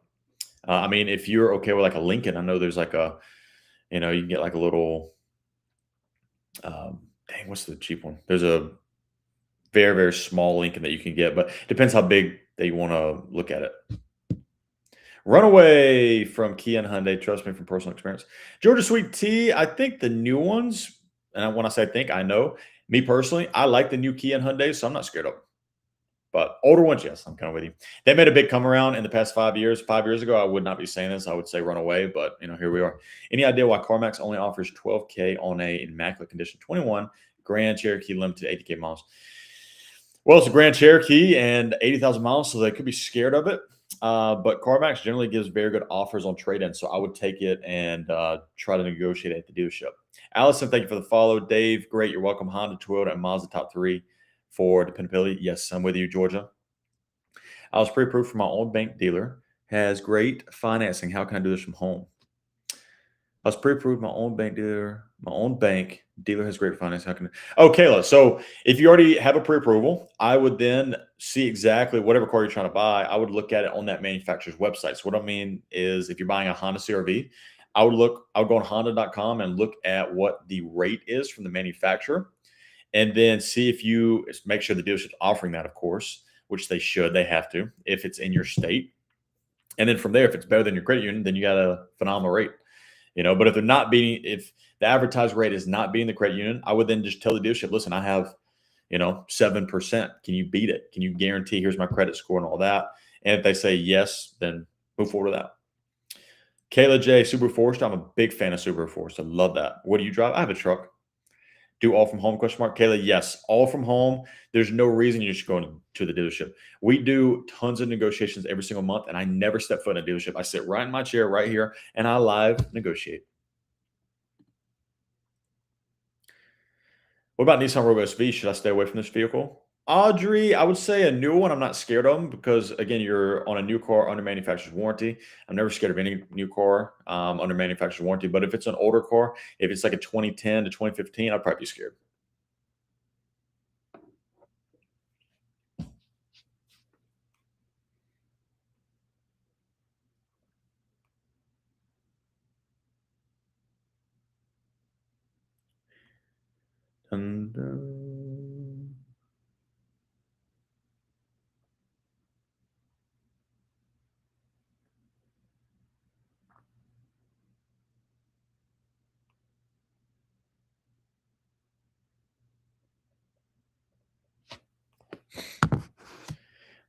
I mean, if you're okay with like a Lincoln, I know there's like you can get like a little, dang, what's the cheap one? There's a very, very small Lincoln that you can get, but it depends how big that you want to look at it. Runaway from Kia and Hyundai. Trust me from personal experience. Georgia Sweet Tea. I think the new ones, and when I say I think, I know. Me personally, I like the new Kia and Hyundai, so I'm not scared of them. But older ones, yes, I'm kind of with you. They made a big come around in the past 5 years. 5 years ago, I would not be saying this. I would say run away, but here we are. Any idea why CarMax only offers $12K on a immaculate condition 21 Grand Cherokee limited 80K miles? Well, it's a Grand Cherokee and 80,000 miles, so they could be scared of it. But CarMax generally gives very good offers on trade-in, so I would take it and try to negotiate at the dealership. Allison, thank you for the follow. Dave, great. You're welcome. Honda, Toyota, and Mazda top three for dependability. Yes, I'm with you, Georgia. I was pre-approved for my own bank dealer. Has great financing. How can I do this from home? I was pre-approved my own bank dealer. My own bank dealer has great finance. How can? Oh, Kayla. So if you already have a pre-approval, I would then see exactly whatever car you're trying to buy. I would look at it on that manufacturer's website. So what I mean is, if you're buying a Honda CRV, I would look. I would go on Honda.com and look at what the rate is from the manufacturer, and then see if you make sure the dealership's offering that, of course, which they should. They have to if it's in your state. And then from there, if it's better than your credit union, then you got a phenomenal rate. But if they're not beating, if the advertised rate is not beating the credit union, I would then just tell the dealership, listen, I have, 7%. Can you beat it? Can you guarantee here's my credit score and all that? And if they say yes, then move forward with that. Kayla J, Subaru Forester. I'm a big fan of Subaru Forester. Love that. What do you drive? I have a truck. Do all from home? Question mark. Kayla, yes, all from home. There's no reason you should go to the dealership. We do tons of negotiations every single month, and I never step foot in a dealership. I sit right in my chair right here, and I live negotiate. What about Nissan Rogue SV? Should I stay away from this vehicle? Audrey, I would say a new one. I'm not scared of them because, again, you're on a new car under manufacturer's warranty. I'm never scared of any new car under manufacturer's warranty. But if it's an older car, if it's like a 2010 to 2015, I'd probably be scared. Dun, dun.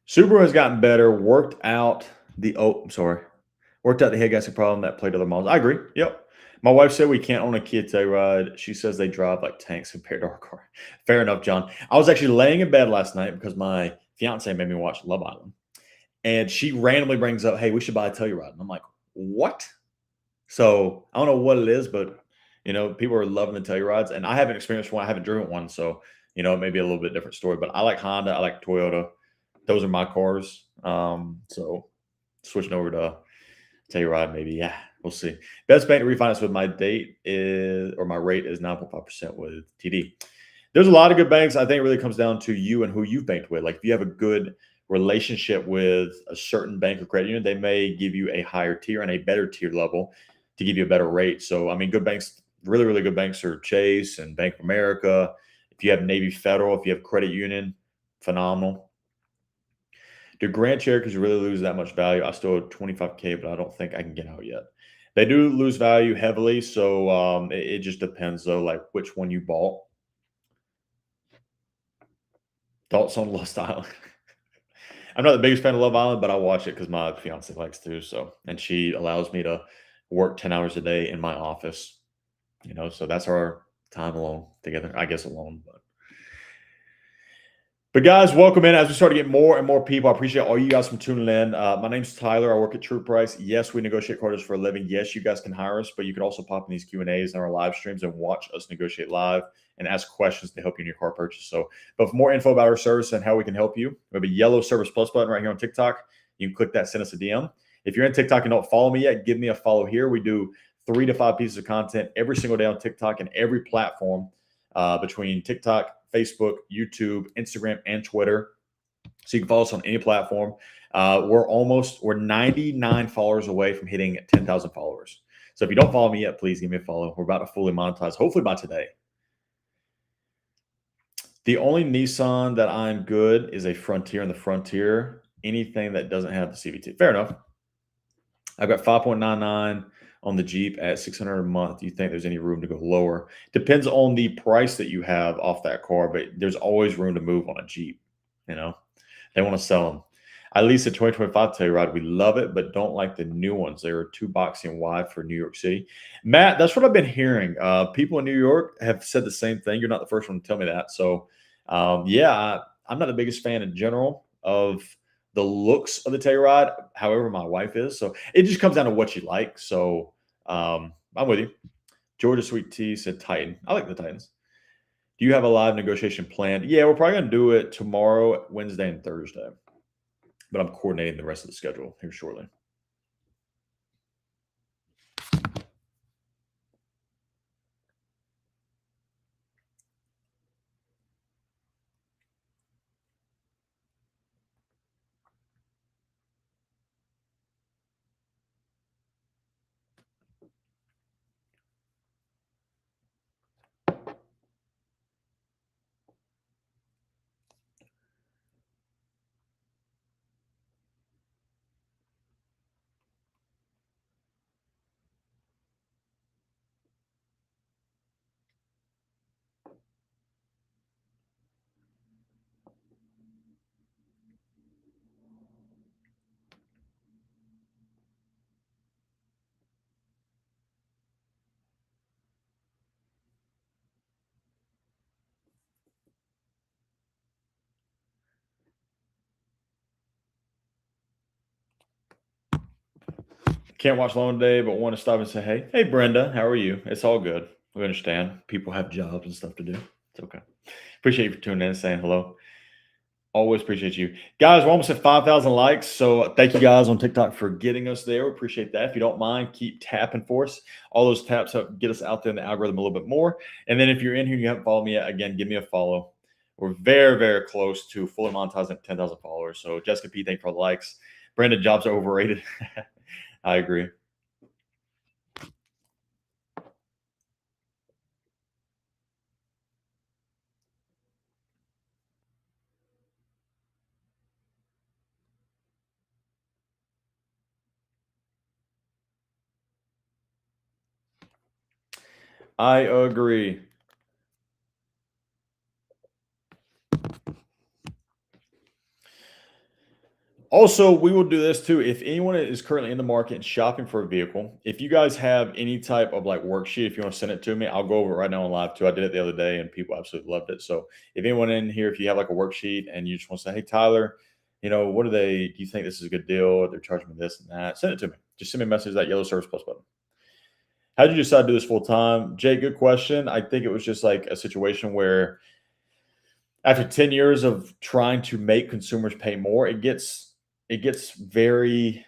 Subaru has gotten better, worked out the head gasket problem that plagued other models. I agree. Yep. My wife said we can't own a Kia Telluride. She says they drive like tanks compared to our car. Fair enough, John. I was actually laying in bed last night because my fiance made me watch Love Island, and she randomly brings up, "Hey, we should buy a Telluride." And I'm like, "What?" So I don't know what it is, but people are loving the Tellurides, and I haven't experienced one. I haven't driven one, so it may be a little bit different story. But I like Honda. I like Toyota. Those are my cars. So switching over to Telluride, maybe. Yeah, we'll see. Best bank to refinance with my rate is 9.5% with TD. There's a lot of good banks. I think it really comes down to you and who you've banked with. Like if you have a good relationship with a certain bank or credit union, they may give you a higher tier and a better tier level to give you a better rate. So, I mean, good banks, really, really good banks are Chase and Bank of America. If you have Navy Federal, if you have credit union, phenomenal. Do Grand Cherokees really lose that much value? I still have 25K, but I don't think I can get out yet. They do lose value heavily, so it just depends, though, like which one you bought. Thoughts on Lost Island? I'm not the biggest fan of Love Island, but I watch it because my fiance likes to. So, and she allows me to work 10 hours a day in my office. So that's our time alone together. I guess alone, but guys, welcome in as we start to get more and more people. I appreciate all you guys from tuning in. My name's Tyler. I work at True Price. Yes, we negotiate cars for a living. Yes, you guys can hire us, but you can also pop in these Q&As and our live streams and watch us negotiate live and ask questions to help you in your car purchase. So, but for more info about our service and how we can help you, we have a yellow Service Plus button right here on TikTok. You can click that, send us a DM. If you're in TikTok and don't follow me yet, give me a follow here. We do 3 to 5 pieces of content every single day on TikTok and every platform between TikTok, Facebook, YouTube, Instagram, and Twitter. So you can follow us on any platform. We're 99 followers away from hitting 10,000 followers. So if you don't follow me yet, please give me a follow. We're about to fully monetize, hopefully by today. The only Nissan that I'm good is a Frontier, and the Frontier, anything that doesn't have the CVT. Fair enough. I've got 5.99 on the Jeep at $600 a month. Do you think there's any room to go lower? Depends on the price that you have off that car, but there's always room to move on a Jeep. They want to sell them. I leased a 2025 Telluride. We love it, but don't like the new ones. They are too boxy and wide for New York City. Matt, that's what I've been hearing. People in New York have said the same thing. You're not the first one to tell me that. So, I'm not the biggest fan in general of the looks of the Telluride. However, my wife is, so it just comes down to what you like. So I'm with you. Georgia Sweet Tea said Titan. I like the Titans. Do you have a live negotiation planned? Yeah, we're probably gonna do it tomorrow, Wednesday, and Thursday. But I'm coordinating the rest of the schedule here shortly. Can't watch long today, but want to stop and say, hey, hey, Brenda, how are you? It's all good. We understand. People have jobs and stuff to do. It's okay. Appreciate you for tuning in and saying hello. Always appreciate you. Guys, we're almost at 5,000 likes. So thank you guys on TikTok for getting us there. We appreciate that. If you don't mind, keep tapping for us. All those taps help get us out there in the algorithm a little bit more. And then if you're in here and you haven't followed me yet, again, give me a follow. We're very, very close to fully monetizing at 10,000 followers. So Jessica P, thank you for all the likes. Brenda, jobs are overrated. I agree. I agree. Also, we will do this too. If anyone is currently in the market and shopping for a vehicle, if you guys have any type of like worksheet, if you want to send it to me, I'll go over it right now on live too. I did it the other day and people absolutely loved it. So if anyone in here, if you have like a worksheet and you just want to say, hey, Tyler, what do you think this is a good deal? They're charging me this and that. Send it to me. Just send me a message, that yellow service plus button. How did you decide to do this full time? Jay, good question. I think it was just like a situation where after 10 years of trying to make consumers pay more, it gets very,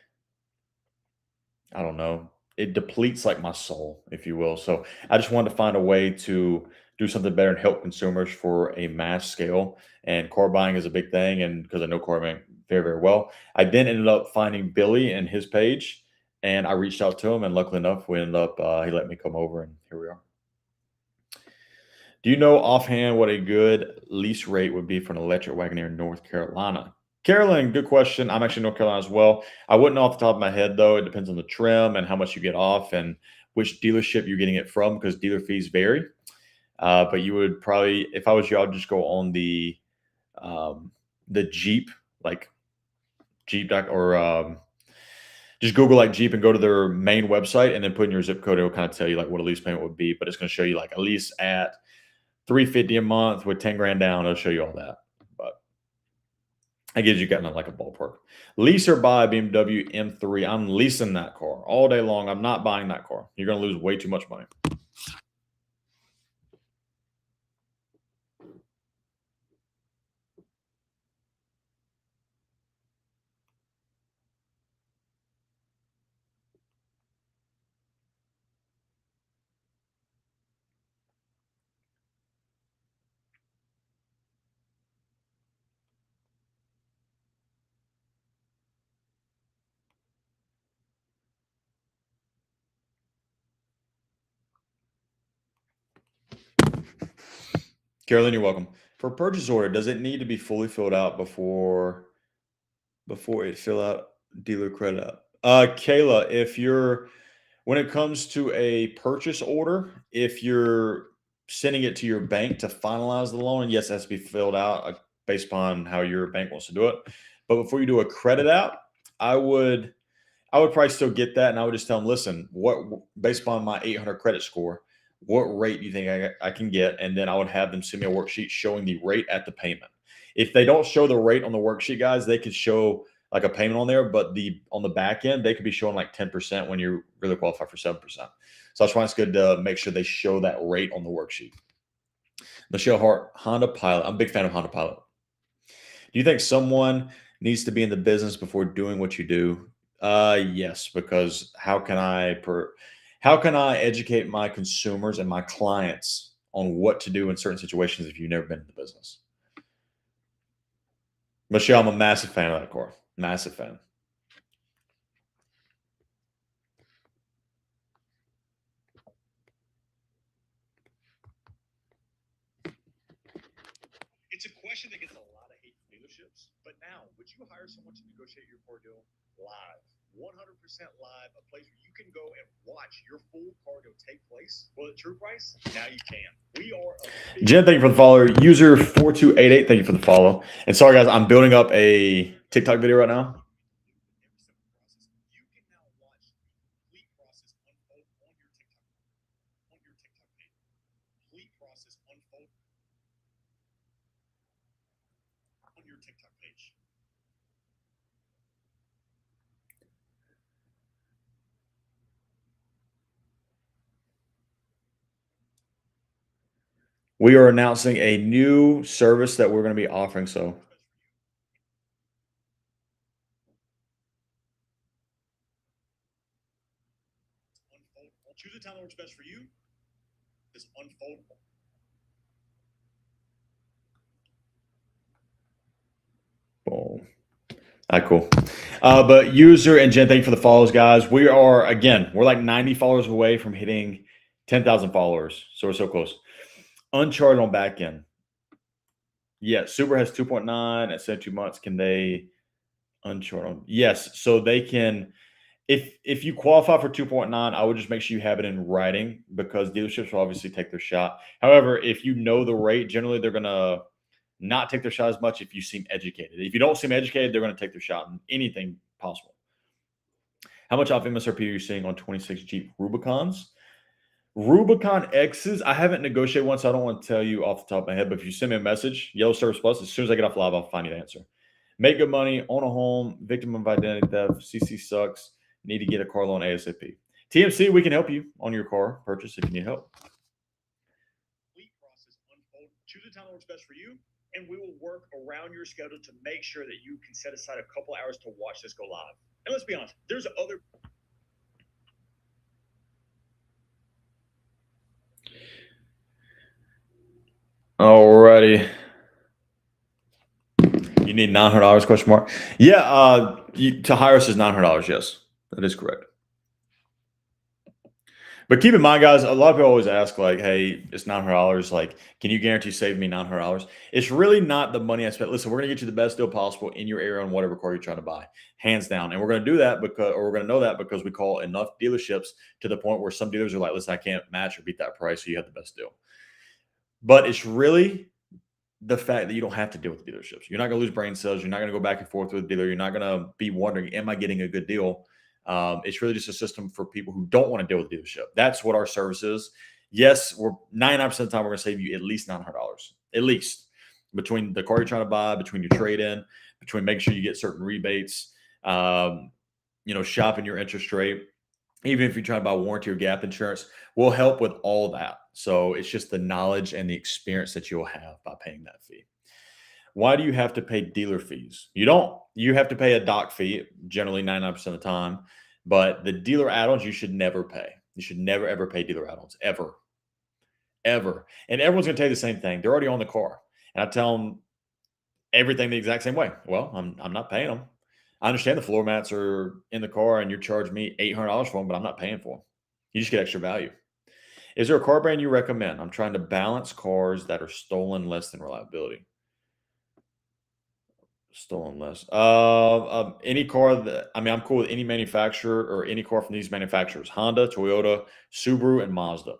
I don't know, it depletes like my soul, if you will. So I just wanted to find a way to do something better and help consumers for a mass scale. And car buying is a big thing. And because I know car buying very, very well, I then ended up finding Billy and his page. And I reached out to him. And luckily enough, we ended up, he let me come over and here we are. Do you know offhand what a good lease rate would be for an electric Wagoneer in North Carolina? Carolyn, good question. I'm actually in North Carolina as well. I wouldn't know off the top of my head though. It depends on the trim and how much you get off and which dealership you're getting it from because dealer fees vary. But you would probably, if I was you, I'd just go on the Jeep, like Jeep or just Google like Jeep and go to their main website and then put in your zip code. It will kind of tell you like what a lease payment would be, but it's going to show you like a lease at 350 a month with 10 grand down. It'll show you all that. But it gives you kind of like a ballpark. Lease or buy BMW M3. I'm leasing that car all day long. I'm not buying that car. You're going to lose way too much money. Carolyn, you're welcome. For purchase order, does it need to be fully filled out before it fill out dealer credit up? Kayla, if you're when it comes to a purchase order, if you're sending it to your bank to finalize the loan, yes, it has to be filled out based upon how your bank wants to do it. But before you do a credit out, I would I would probably still get that, and I would just tell them, listen, what based upon my 800 credit score, What rate do you think I can get? And then I would have them send me a worksheet showing the rate at the payment. If they don't show the rate on the worksheet, guys, they could show like a payment on there, but on the back end, they could be showing like 10% when you really qualify for 7%. So that's why it's good to make sure they show that rate on the worksheet. Michelle Hart, Honda Pilot. I'm a big fan of Honda Pilot. Do you think someone needs to be in the business before doing what you do? Yes, because how can I educate my consumers and my clients on what to do in certain situations if you've never been in the business? Michelle, I'm a massive fan of that car. Massive fan. It's a question that gets a lot of hate from dealerships. But now, would you hire someone to negotiate your car deal live? 100% live, a place where you can go and watch your full car deal take place. Well, at True Price, now you can. We are a Jen, thank you for the follow. User 4288, thank you for the follow. And sorry, guys, I'm building up a TikTok video right now. You can now watch the complete process unfold on your TikTok page. Complete process unfold on your TikTok page. We are announcing a new service that we're going to be offering. So choose a time that works best for you. This unfoldable. Boom. All right, cool. But user and Jen, thank you for the follows, guys. We're like 90 followers away from hitting 10,000 followers. So we're so close. Uncharted on back end. Yeah, Super has 2.9 at 72 months. Can they unchart them? Yes. So they can, if you qualify for 2.9, I would just make sure you have it in writing because dealerships will obviously take their shot. However, if you know the rate, generally they're gonna not take their shot as much if you seem educated. If you don't seem educated, they're gonna take their shot in anything possible. How much off MSRP are you seeing on 26 Jeep Rubicons? Rubicon X's, I haven't negotiated one, so I don't want to tell you off the top of my head. But if you send me a message, Yellow Service Plus, as soon as I get off live, I'll find you the answer. Make good money, own a home, victim of identity theft, CC sucks, need to get a car loan ASAP. TMC, we can help you on your car purchase if you need help. Choose a time that works best for you, and we will work around your schedule to make sure that you can set aside a couple hours to watch this go live. And let's be honest, there's other. Alrighty. You need $900 question mark. Yeah, to hire us is $900. Yes, that is correct. But keep in mind, guys, a lot of people always ask, like, hey, it's $900. Like, can you guarantee save me $900? It's really not the money I spent. Listen, we're going to get you the best deal possible in your area on whatever car you're trying to buy, hands down. And we're going to do that we're going to know that because we call enough dealerships to the point where some dealers are like, listen, I can't match or beat that price. So you have the best deal. But it's really the fact that you don't have to deal with dealerships. You're not going to lose brain cells. You're not going to go back and forth with a dealer. You're not going to be wondering, am I getting a good deal? It's really just a system for people who don't want to deal with dealership. That's what our service is. Yes, we're 99% of the time we're going to save you at least $900, at least between the car you're trying to buy, between your trade in, between making sure you get certain rebates, shopping your interest rate. Even if you're trying to buy warranty or gap insurance, we'll help with all that. So it's just the knowledge and the experience that you'll have by paying that fee. Why do you have to pay dealer fees? You don't. You have to pay a doc fee generally 99% of the time, but the dealer add-ons you should never pay. You should never ever pay dealer add-ons ever, ever. And everyone's going to tell you the same thing. They're already on the car, and I tell them everything the exact same way. Well, I'm not paying them. I understand the floor mats are in the car, and you're charging me $800 for them, but I'm not paying for them. You just get extra value. Is there a car brand you recommend? I'm trying to balance cars that are stolen less than reliability. Stolen less. Any car I'm cool with any manufacturer or any car from these manufacturers: Honda, Toyota, Subaru, and Mazda.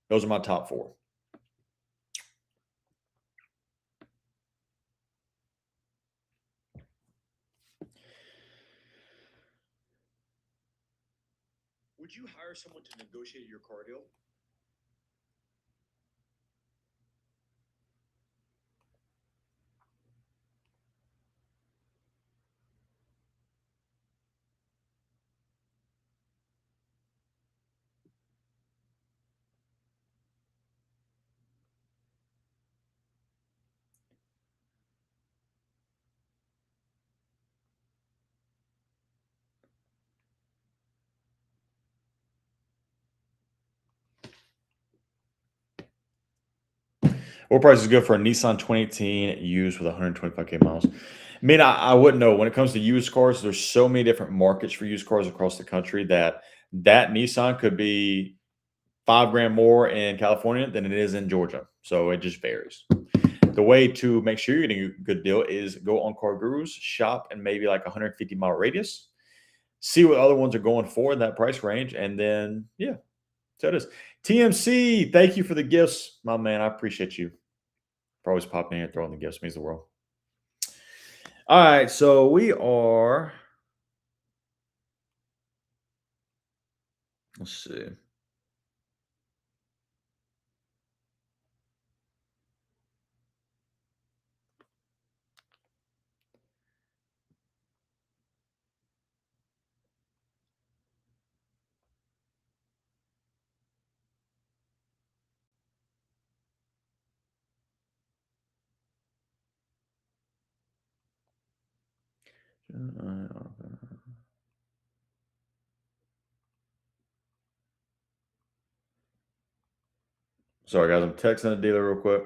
Those are my top four. Would you hire someone to negotiate your car deal? What price is good for a Nissan 2018 used with 125K miles? I mean, I wouldn't know. When it comes to used cars, there's so many different markets for used cars across the country that that Nissan could be 5 grand more in California than it is in Georgia. So it just varies. The way to make sure you're getting a good deal is go on Car Gurus, shop in maybe like 150-mile radius, see what other ones are going for in that price range, and then yeah, so it is. TMC, thank you for the gifts, my man. I appreciate you for always popping in here, throwing the gifts. Means the world. All right, so we are. Let's see. Sorry, guys. I'm texting the dealer real quick.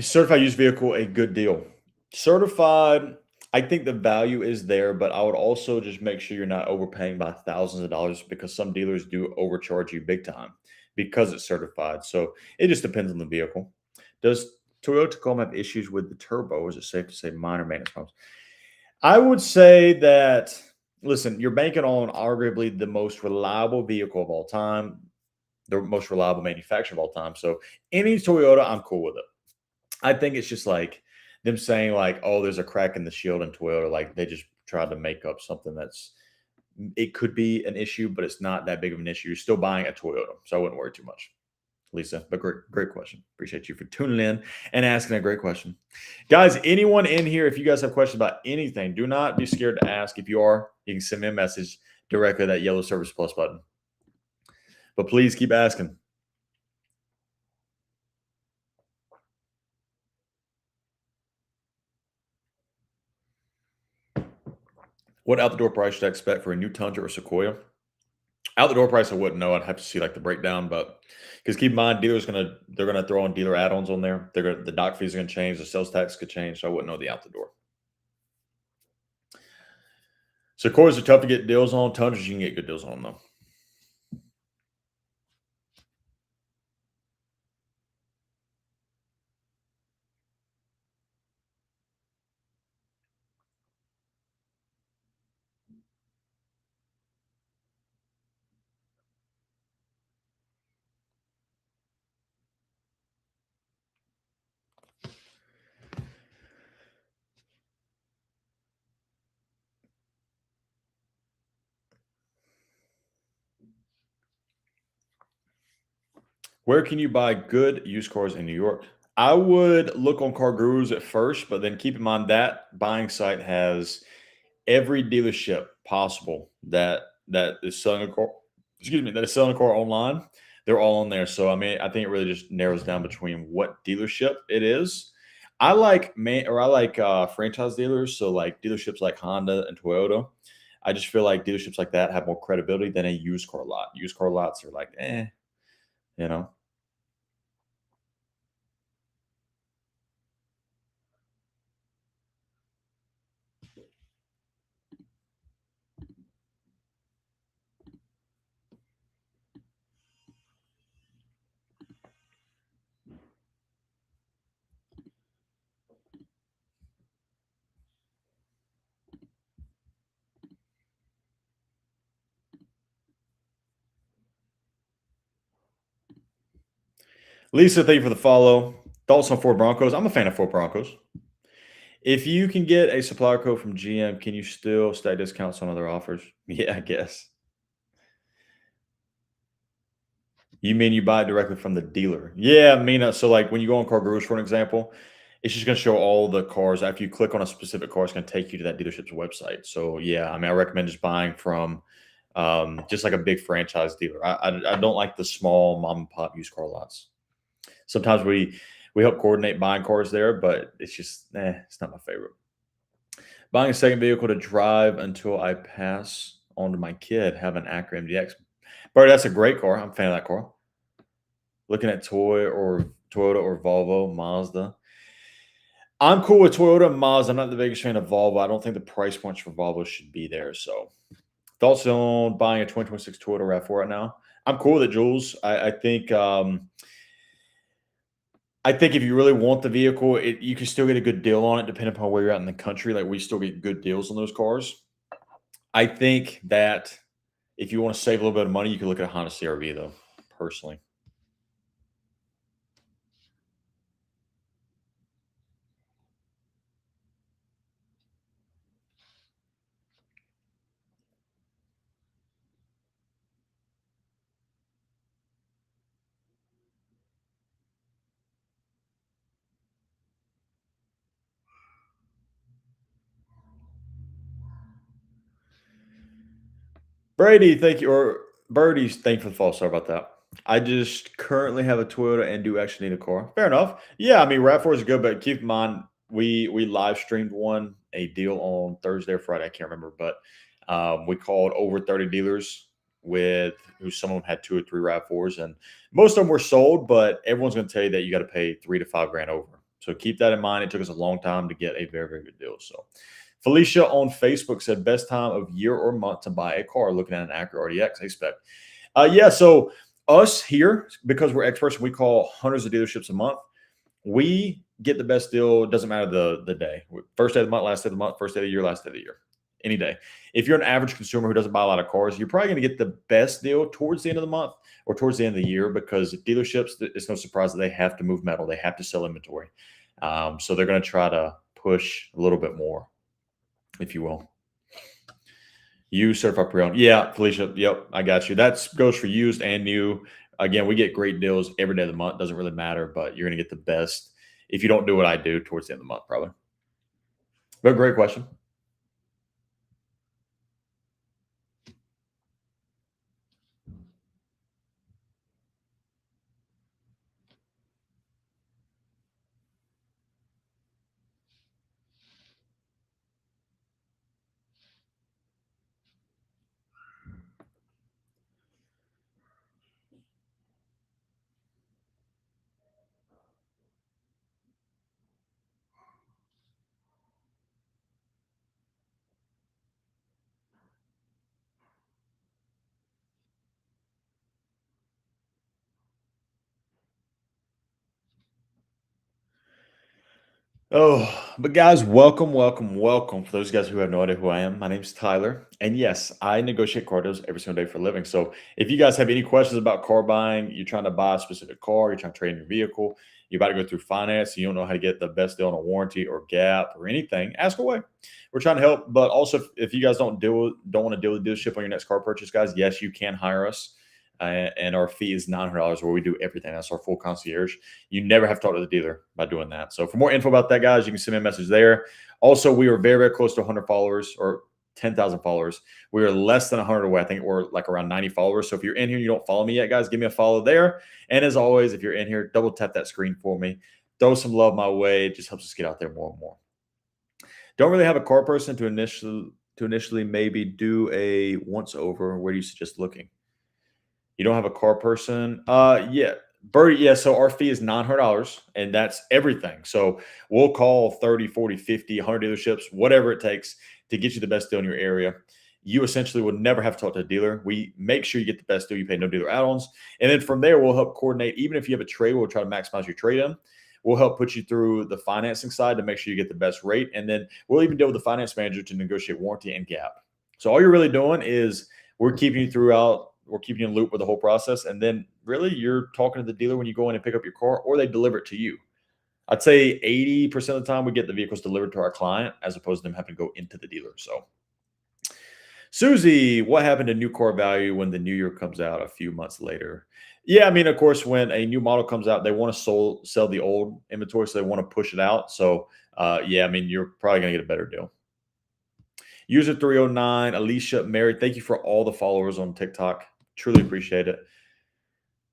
Certified used vehicle, a good deal. Certified, I think the value is there, but I would also just make sure you're not overpaying by thousands of dollars because some dealers do overcharge you big time because it's certified. So it just depends on the vehicle. Does Toyota Tacoma have issues with the turbo? Or is it safe to say minor maintenance problems? I would say that, listen, you're banking on arguably the most reliable vehicle of all time, the most reliable manufacturer of all time. So any Toyota, I'm cool with it. I think it's just like them saying like, "Oh, there's a crack in the shield in Toyota." Like they just tried to make up something that's it could be an issue, but it's not that big of an issue. You're still buying a Toyota, so I wouldn't worry too much. Lisa, but great question. Appreciate you for tuning in and asking a great question, guys. Anyone in here, if you guys have questions about anything, do not be scared to ask. If you are, you can send me a message directly at that yellow Service Plus button. But please keep asking. What out the door price should I expect for a new Tundra or Sequoia? Out the door price, I wouldn't know. I'd have to see like the breakdown, but because keep in mind, they're gonna throw on dealer add-ons on there. The doc fees are gonna change, the sales tax could change, so I wouldn't know the out the door. Sequoias are tough to get deals on. Tundras you can get good deals on though. Where can you buy good used cars in New York? I would look on Car Gurus at first, but then keep in mind that buying site has every dealership possible that is selling a car. Excuse me, that is selling a car online. They're all on there. So I mean, I think it really just narrows down between what dealership it is. I like franchise dealers. So like dealerships like Honda and Toyota. I just feel like dealerships like that have more credibility than a used car lot. Used car lots are like, you know. Lisa, thank you for the follow. Thoughts on Ford Broncos? I'm a fan of Ford Broncos. If you can get a supplier code from GM, can you still stack discounts on other offers? Yeah, I guess. You mean you buy it directly from the dealer? Yeah, I mean, so like when you go on Car Gurus, for an example, it's just going to show all the cars. After you click on a specific car, it's going to take you to that dealership's website. So yeah, I mean, I recommend just buying from just like a big franchise dealer. I don't like the small mom and pop used car lots. Sometimes we help coordinate buying cars there, but it's just it's not my favorite. Buying a second vehicle to drive until I pass on to my kid. Have an Acura MDX. But that's a great car. I'm a fan of that car. Looking at Toyota or Volvo, Mazda. I'm cool with Toyota and Mazda. I'm not the biggest fan of Volvo. I don't think the price points for Volvo should be there. So, thoughts on buying a 2026 Toyota RAV4 right now? I'm cool with it, Jules. I think if you really want the vehicle, you can still get a good deal on it, depending upon where you're at in the country. Like we still get good deals on those cars. I think that if you want to save a little bit of money, you can look at a Honda CR-V, though. Personally. Brady, thank you. Or Birdie's, thank you for the fall. Sorry about that. I just currently have a Toyota and do actually need a car. Fair enough. Yeah, I mean RAV4 is good, but keep in mind we live streamed a deal on Thursday or Friday. I can't remember, but we called over 30 dealers with who some of them had 2 or 3 RAV4s, and most of them were sold, but everyone's going to tell you that you got to pay 3 to 5 grand over. So keep that in mind. It took us a long time to get a very, very good deal. So Felicia on Facebook said, best time of year or month to buy a car, looking at an Acura RDX, I expect. Yeah, so us here, because we're experts, we call hundreds of dealerships a month. We get the best deal. It doesn't matter the day. First day of the month, last day of the month, first day of the year, last day of the year. Any day. If you're an average consumer who doesn't buy a lot of cars, you're probably going to get the best deal towards the end of the month or towards the end of the year, because dealerships, it's no surprise that they have to move metal. They have to sell inventory. So they're going to try to push a little bit more, if you will. You certified pre-owned. Yeah, Felicia. Yep, I got you. That goes for used and new. Again, we get great deals every day of the month. Doesn't really matter, but you're going to get the best if you don't do what I do towards the end of the month, probably. But great question. Oh, but guys, welcome, welcome, welcome. For those guys who have no idea who I am, my name's Tyler. And yes, I negotiate car deals every single day for a living. So if you guys have any questions about car buying, you're trying to buy a specific car, you're trying to trade in your vehicle, you're about to go through finance, you don't know how to get the best deal on a warranty or gap or anything, ask away. We're trying to help. But also, if you guys don't want to deal with dealership on your next car purchase, guys, yes, you can hire us. And our fee is $900, where we do everything. That's our full concierge. You never have to talk to the dealer by doing that. So for more info about that, guys, you can send me a message there. Also, we are very, very close to 100 followers, or 10,000 followers. We are less than 100 away. I think we're like around 90 followers. So if you're in here and you don't follow me yet, guys, give me a follow there. And as always, if you're in here, double tap that screen for me. Throw some love my way. It just helps us get out there more and more. Don't really have a car person to initially maybe do a once over. Where do you suggest looking? You don't have a car person? Yeah. Birdie, yeah. So our fee is $900, and that's everything. So we'll call 30, 40, 50, 100 dealerships, whatever it takes to get you the best deal in your area. You essentially will never have to talk to a dealer. We make sure you get the best deal. You pay no dealer add-ons. And then from there, we'll help coordinate. Even if you have a trade, we'll try to maximize your trade-in. We'll help put you through the financing side to make sure you get the best rate. And then we'll even deal with the finance manager to negotiate warranty and gap. So all you're really doing is we're keeping you in the loop with the whole process. And then really you're talking to the dealer when you go in and pick up your car, or they deliver it to you. I'd say 80% of the time we get the vehicles delivered to our client, as opposed to them having to go into the dealer. So Susie, what happened to new car value when the new year comes out a few months later? Yeah, I mean, of course, when a new model comes out, they want to sell the old inventory, so they want to push it out. So yeah, I mean, you're probably going to get a better deal. User 309, Alicia, Mary, thank you for all the followers on TikTok. Truly appreciate it.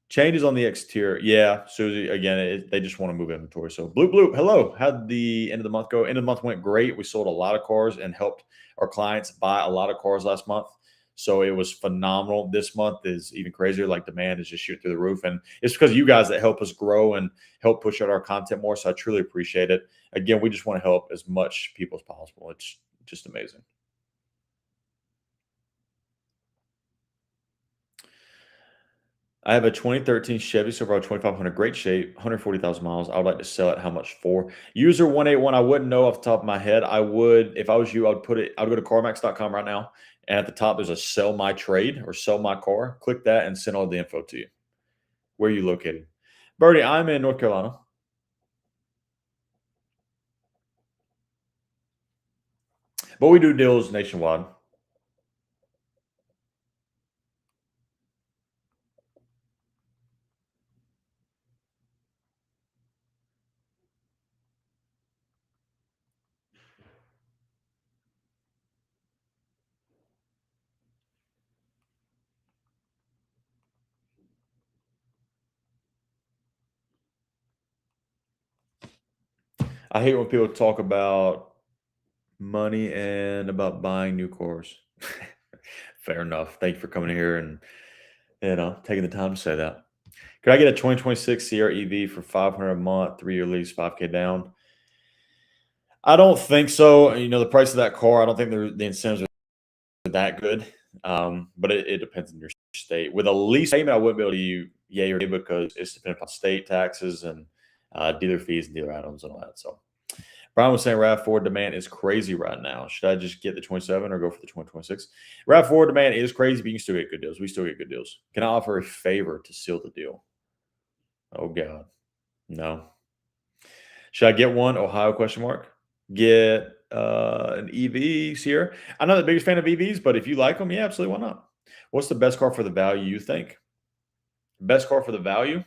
Changes on the exterior. Yeah, Susie, again, they just want to move inventory. So, Bloop Bloop, hello. How'd the end of the month go? End of the month went great. We sold a lot of cars and helped our clients buy a lot of cars last month. So it was phenomenal. This month is even crazier. Like demand is just shooting through the roof. And it's because of you guys that help us grow and help push out our content more. So I truly appreciate it. Again, we just want to help as much people as possible. It's just amazing. I have a 2013 Chevy Silverado 2500, great shape, 140,000 miles. I would like to sell it. How much for? User 181, I wouldn't know off the top of my head. I would, if I was you, I would go to carmax.com right now. And at the top, there's a sell my trade or sell my car. Click that and send all the info to you. Where are you located? Birdie, I'm in North Carolina. But we do deals nationwide. I hate when people talk about money and about buying new cars. Fair enough. Thank you for coming here and taking the time to say that. Could I get a 2026 Sierra EV for 500 a month, 3-year lease, 5K down? I don't think so. The price of that car, I don't think the incentives are that good. But it depends on your state. With a lease payment, I wouldn't be able to yay or nay because it's dependent on state taxes and dealer fees and dealer items and all that. So Brian was saying RAV4 demand is crazy right now. Should I just get the 27 or go for the 2026? RAV4 demand is crazy, but you can still get good deals. We still get good deals. Can I offer a favor to seal the deal? Oh God, no. Should I get one? Ohio question mark. Get an EV Sierra. I'm not the biggest fan of EVs, but if you like them, yeah, absolutely, why not? What's the best car for the value you think? Best car for the value?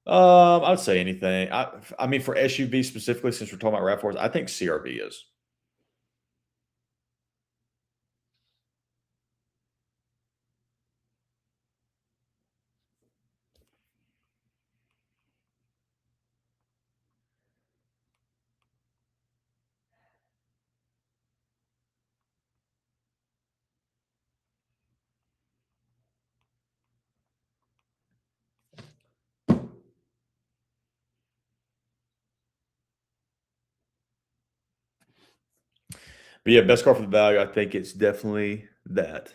I'd say anything. I mean, for SUV specifically, since we're talking about RAV4s, I think CRV is. But yeah, best car for the value, I think it's definitely that.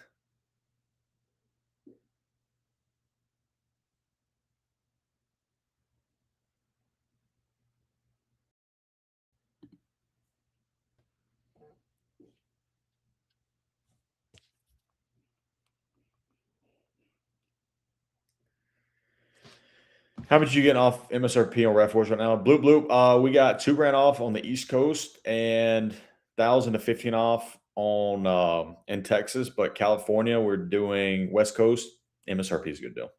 How much you getting off MSRP on RAV4s right now? Bloop bloop. We got 2 grand off on the East Coast and 1,000 to 15 off on in Texas, but California we're doing West Coast. MSRP is a good deal.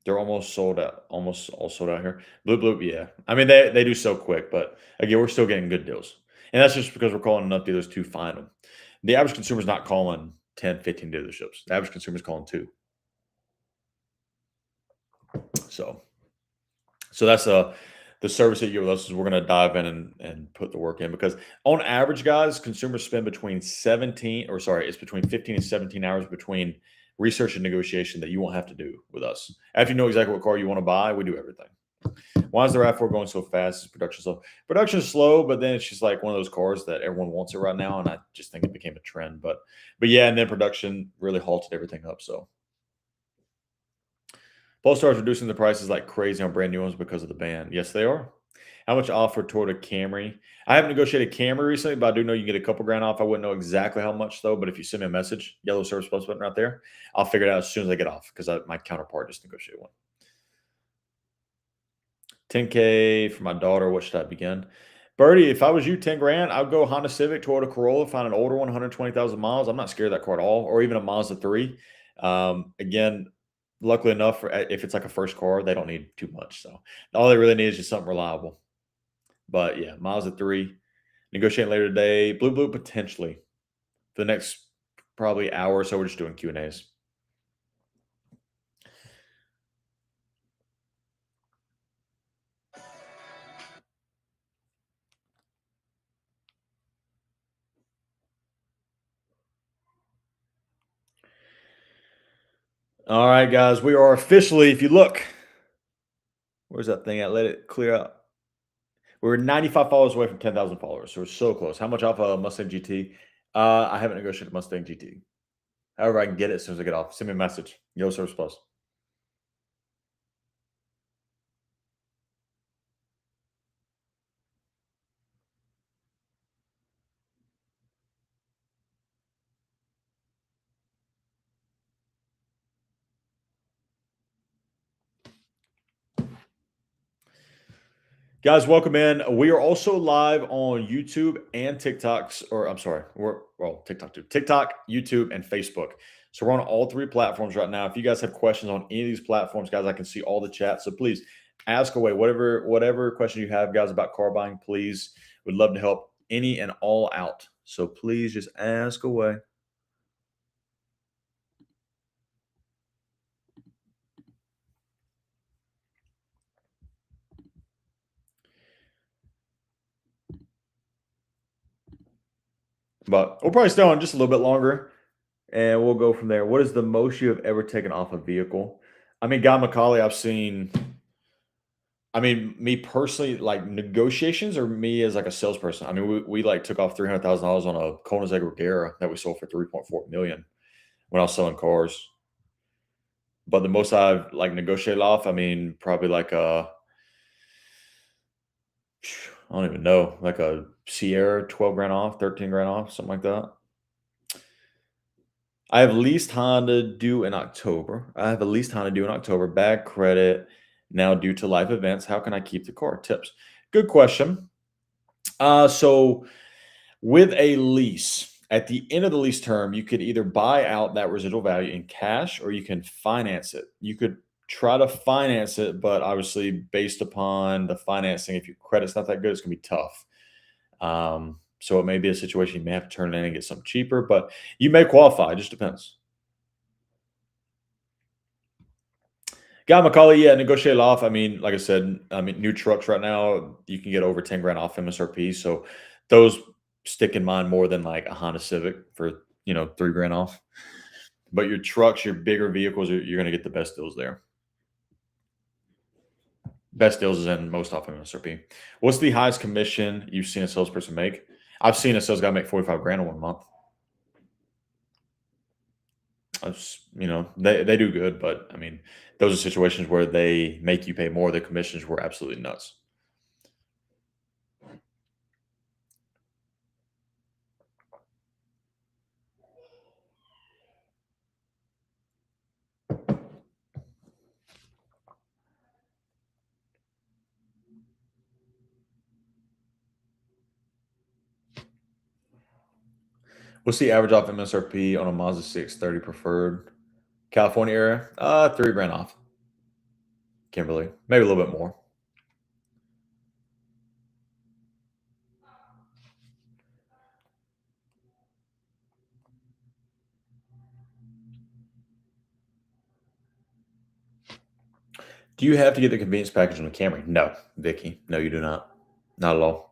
They're almost sold out, almost all sold out here. Bloop bloop, yeah. I mean they do so quick, but again we're still getting good deals, and that's just because we're calling enough dealers to find them. The average consumer is not calling 10, 15 dealerships. The average consumer is calling 2. So that's the service that you give us is we're going to dive in and put the work in because on average, guys, consumers spend between 17 or sorry, it's between 15 and 17 hours between research and negotiation that you won't have to do with us. After you know exactly what car you want to buy, we do everything. Why is the RAV4 going so fast? Is production slow? Production is slow, but then it's just like one of those cars that everyone wants it right now, and I just think it became a trend. But yeah, and then production really halted everything up. So Polestar is reducing the prices like crazy on brand new ones because of the ban. Yes, they are. How much off for Toyota Camry? I haven't negotiated Camry recently, but I do know you can get a couple grand off. I wouldn't know exactly how much though, but if you send me a message, yellow service plus button right there, I'll figure it out as soon as I get off because my counterpart just negotiated one. 10K for my daughter. What should I begin? Birdie, if I was you, 10 grand, I'd go Honda Civic, Toyota Corolla, find an older one, 120,000 miles. I'm not scared of that car at all, or even a Mazda 3. Again, luckily enough, if it's like a first car, they don't need too much. So all they really need is just something reliable. But yeah, Mazda 3. Negotiating later today. Blue potentially. For the next probably hour or so, we're just doing Q&As. All right, guys, we are officially, if you look, where's that thing at? Let it clear out. We're 95 followers away from 10,000 followers, so we're so close. How much off a Mustang GT? I haven't negotiated Mustang GT. However, I can get it as soon as I get off. Send me a message. Yo, Service Plus. Guys, welcome in. We are also live on YouTube and TikToks, or I'm sorry, TikTok too. TikTok, YouTube, and Facebook. So we're on all three platforms right now. If you guys have questions on any of these platforms, guys, I can see all the chat. So please ask away. Whatever question you have, guys, about car buying, please. Would love to help any and all out. So please just ask away. But we'll probably stay on just a little bit longer. And we'll go from there. What is the most you have ever taken off a vehicle? I mean, Guy McCauley, I've seen. I mean, me personally, like negotiations, or me as like a salesperson. I mean, we like took off $300,000 on a Koenigsegg Regera that we sold for 3.4 million when I was selling cars. But the most I've like negotiated off, I mean, probably like I don't even know, like a Sierra, 12 grand off, 13 grand off, something like that. I have leased Honda due in October. Bad credit now due to life events. How can I keep the car? Tips. Good question. So with a lease, at the end of the lease term, you could either buy out that residual value in cash or you can finance it. You could try to finance it, but obviously based upon the financing, if your credit's not that good, it's gonna be tough. So it may be a situation you may have to turn it in and get something cheaper, but you may qualify. It just depends. Guy McCauley, yeah, negotiate off. I mean, like I said, I mean, new trucks right now, you can get over 10 grand off MSRP. So those stick in mind more than like a Honda Civic for, 3 grand off. But your trucks, your bigger vehicles, you're going to get the best deals there. Best deals is in most off MSRP. What's the highest commission you've seen a salesperson make? I've seen a sales guy make 45 grand in 1 month. They do good, but I mean, those are situations where they make you pay more. The commissions were absolutely nuts. What's the average off MSRP on a Mazda 630 preferred California area? 3 grand off. Kimberly, maybe a little bit more. Do you have to get the convenience package on the Camry? No, Vicky. No, you do not. Not at all.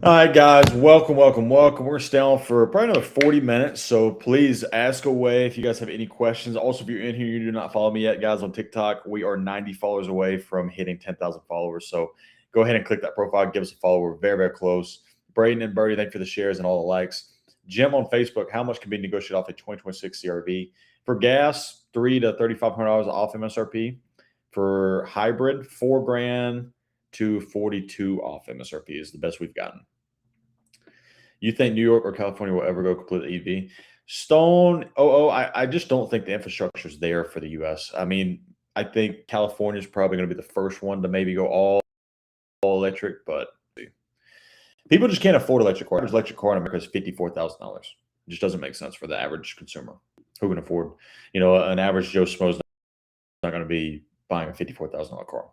All right, guys, welcome. We're gonna stay on for probably another 40 minutes. So please ask away if you guys have any questions. Also, if you're in here, you do not follow me yet, guys, on TikTok. We are 90 followers away from hitting 10,000 followers. So go ahead and click that profile, give us a follow. We're very, very close. Braden and Birdie, thank you for the shares and all the likes. Jim on Facebook, how much can be negotiated off a 2026 CRV? For gas, $300 to $3,500 off MSRP. For hybrid, 4 grand to 42 off MSRP is the best we've gotten. You think New York or California will ever go completely EV? Stone, I just don't think the infrastructure is there for the US. I mean, I think California is probably going to be the first one to maybe go all electric, but people just can't afford electric car. Average electric car in America is $54,000. It just doesn't make sense for the average consumer who can afford, an average Joe Schmo's not going to be buying a $54,000 car.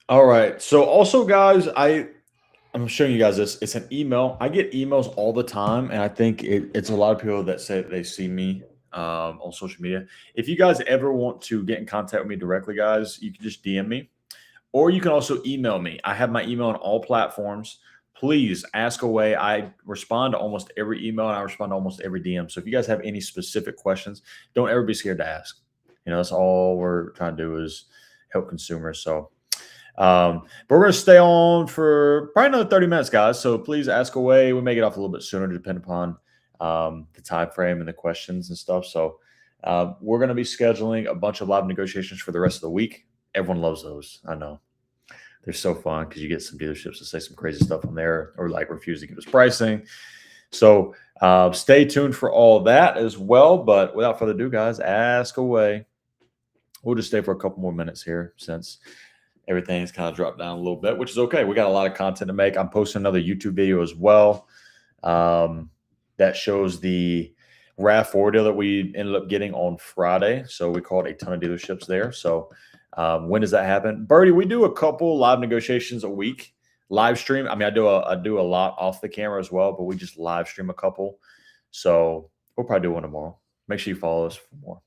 All right. So also, guys, I'm showing you guys this. It's an email. I get emails all the time, and I think it's a lot of people that say they see me on social media. If you guys ever want to get in contact with me directly, guys, you can just DM me, or you can also email me. I have my email on all platforms. Please ask away. I respond to almost every email, and I respond to almost every DM. So if you guys have any specific questions, don't ever be scared to ask. That's all we're trying to do is help consumers. So. But we're going to stay on for probably another 30 minutes, guys. So please ask away. We may get off a little bit sooner, depending upon the time frame and the questions and stuff. So we're going to be scheduling a bunch of live negotiations for the rest of the week. Everyone loves those. I know. They're so fun because you get some dealerships that say some crazy stuff on there or like refuse to give us pricing. So stay tuned for all that as well. But without further ado, guys, ask away. We'll just stay for a couple more minutes here since everything's kind of dropped down a little bit, which is okay. We got a lot of content to make. I'm posting another YouTube video as well that shows the RAV4 deal that we ended up getting on Friday. So we called a ton of dealerships there. So when does that happen? Birdie, we do a couple live negotiations a week. Live stream. I mean, I do a lot off the camera as well, but we just live stream a couple. So we'll probably do one tomorrow. Make sure you follow us for more.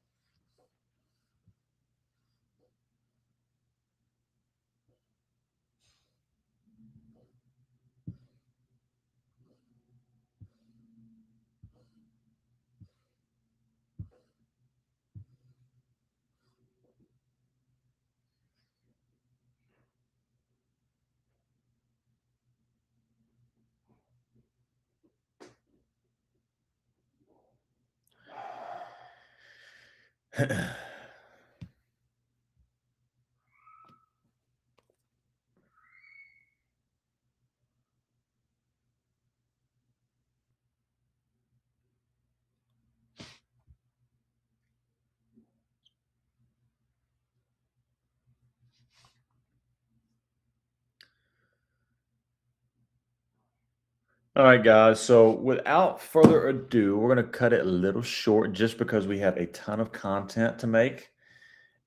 All right, guys. So without further ado, we're going to cut it a little short just because we have a ton of content to make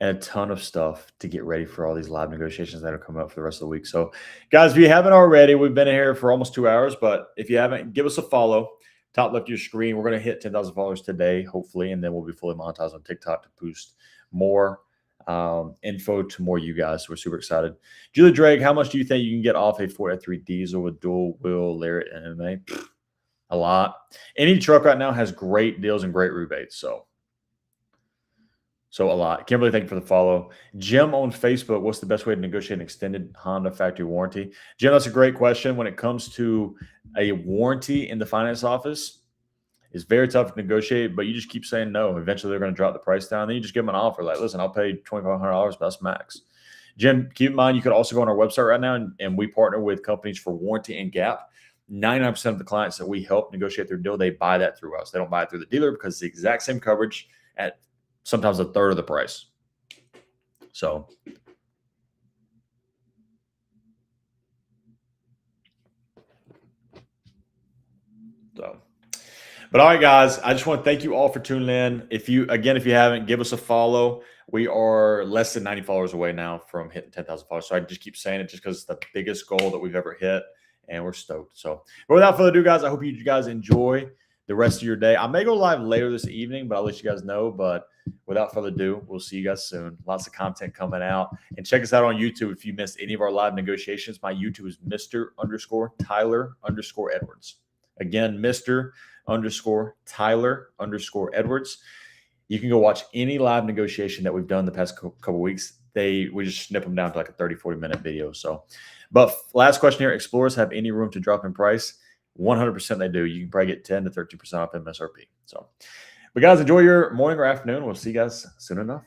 and a ton of stuff to get ready for all these live negotiations that are coming up for the rest of the week. So, guys, if you haven't already, we've been in here for almost 2 hours, but if you haven't, give us a follow. Top left of your screen. We're going to hit 10,000 followers today, hopefully, and then we'll be fully monetized on TikTok to boost more info to more you guys. So we're super excited. Julie Drake, how much do you think you can get off a Ford F3 diesel with dual wheel Lariat and MMA? A lot. Any truck right now has great deals and great rebates. So a lot. Kimberly, thank you for the follow. Jim on Facebook, what's the best way to negotiate an extended Honda factory warranty? Jim, that's a great question. When it comes to a warranty in the finance office, it's very tough to negotiate, but you just keep saying no. Eventually, they're going to drop the price down. Then you just give them an offer like, listen, I'll pay $2,500, but that's max. Jim, keep in mind, you could also go on our website right now, and we partner with companies for warranty and gap. 99% of the clients that we help negotiate their deal, they buy that through us. They don't buy it through the dealer because it's the exact same coverage at sometimes a third of the price. So but all right, guys, I just want to thank you all for tuning in. If you haven't, give us a follow. We are less than 90 followers away now from hitting 10,000 followers. So I just keep saying it just because it's the biggest goal that we've ever hit, and we're stoked. So, but without further ado, guys, I hope you guys enjoy the rest of your day. I may go live later this evening, but I'll let you guys know. But without further ado, we'll see you guys soon. Lots of content coming out. And check us out on YouTube if you missed any of our live negotiations. My YouTube is Mr._Tyler_Edwards. Again, Mr._Tyler_Edwards. You can go watch any live negotiation that we've done the past couple weeks. We just snip them down to like a 30-40 minute video. So, but last question here: explorers have any room to drop in price? 100% they do. You can probably get 10 to 13% off MSRP. So, but guys, enjoy your morning or afternoon. We'll see you guys soon enough.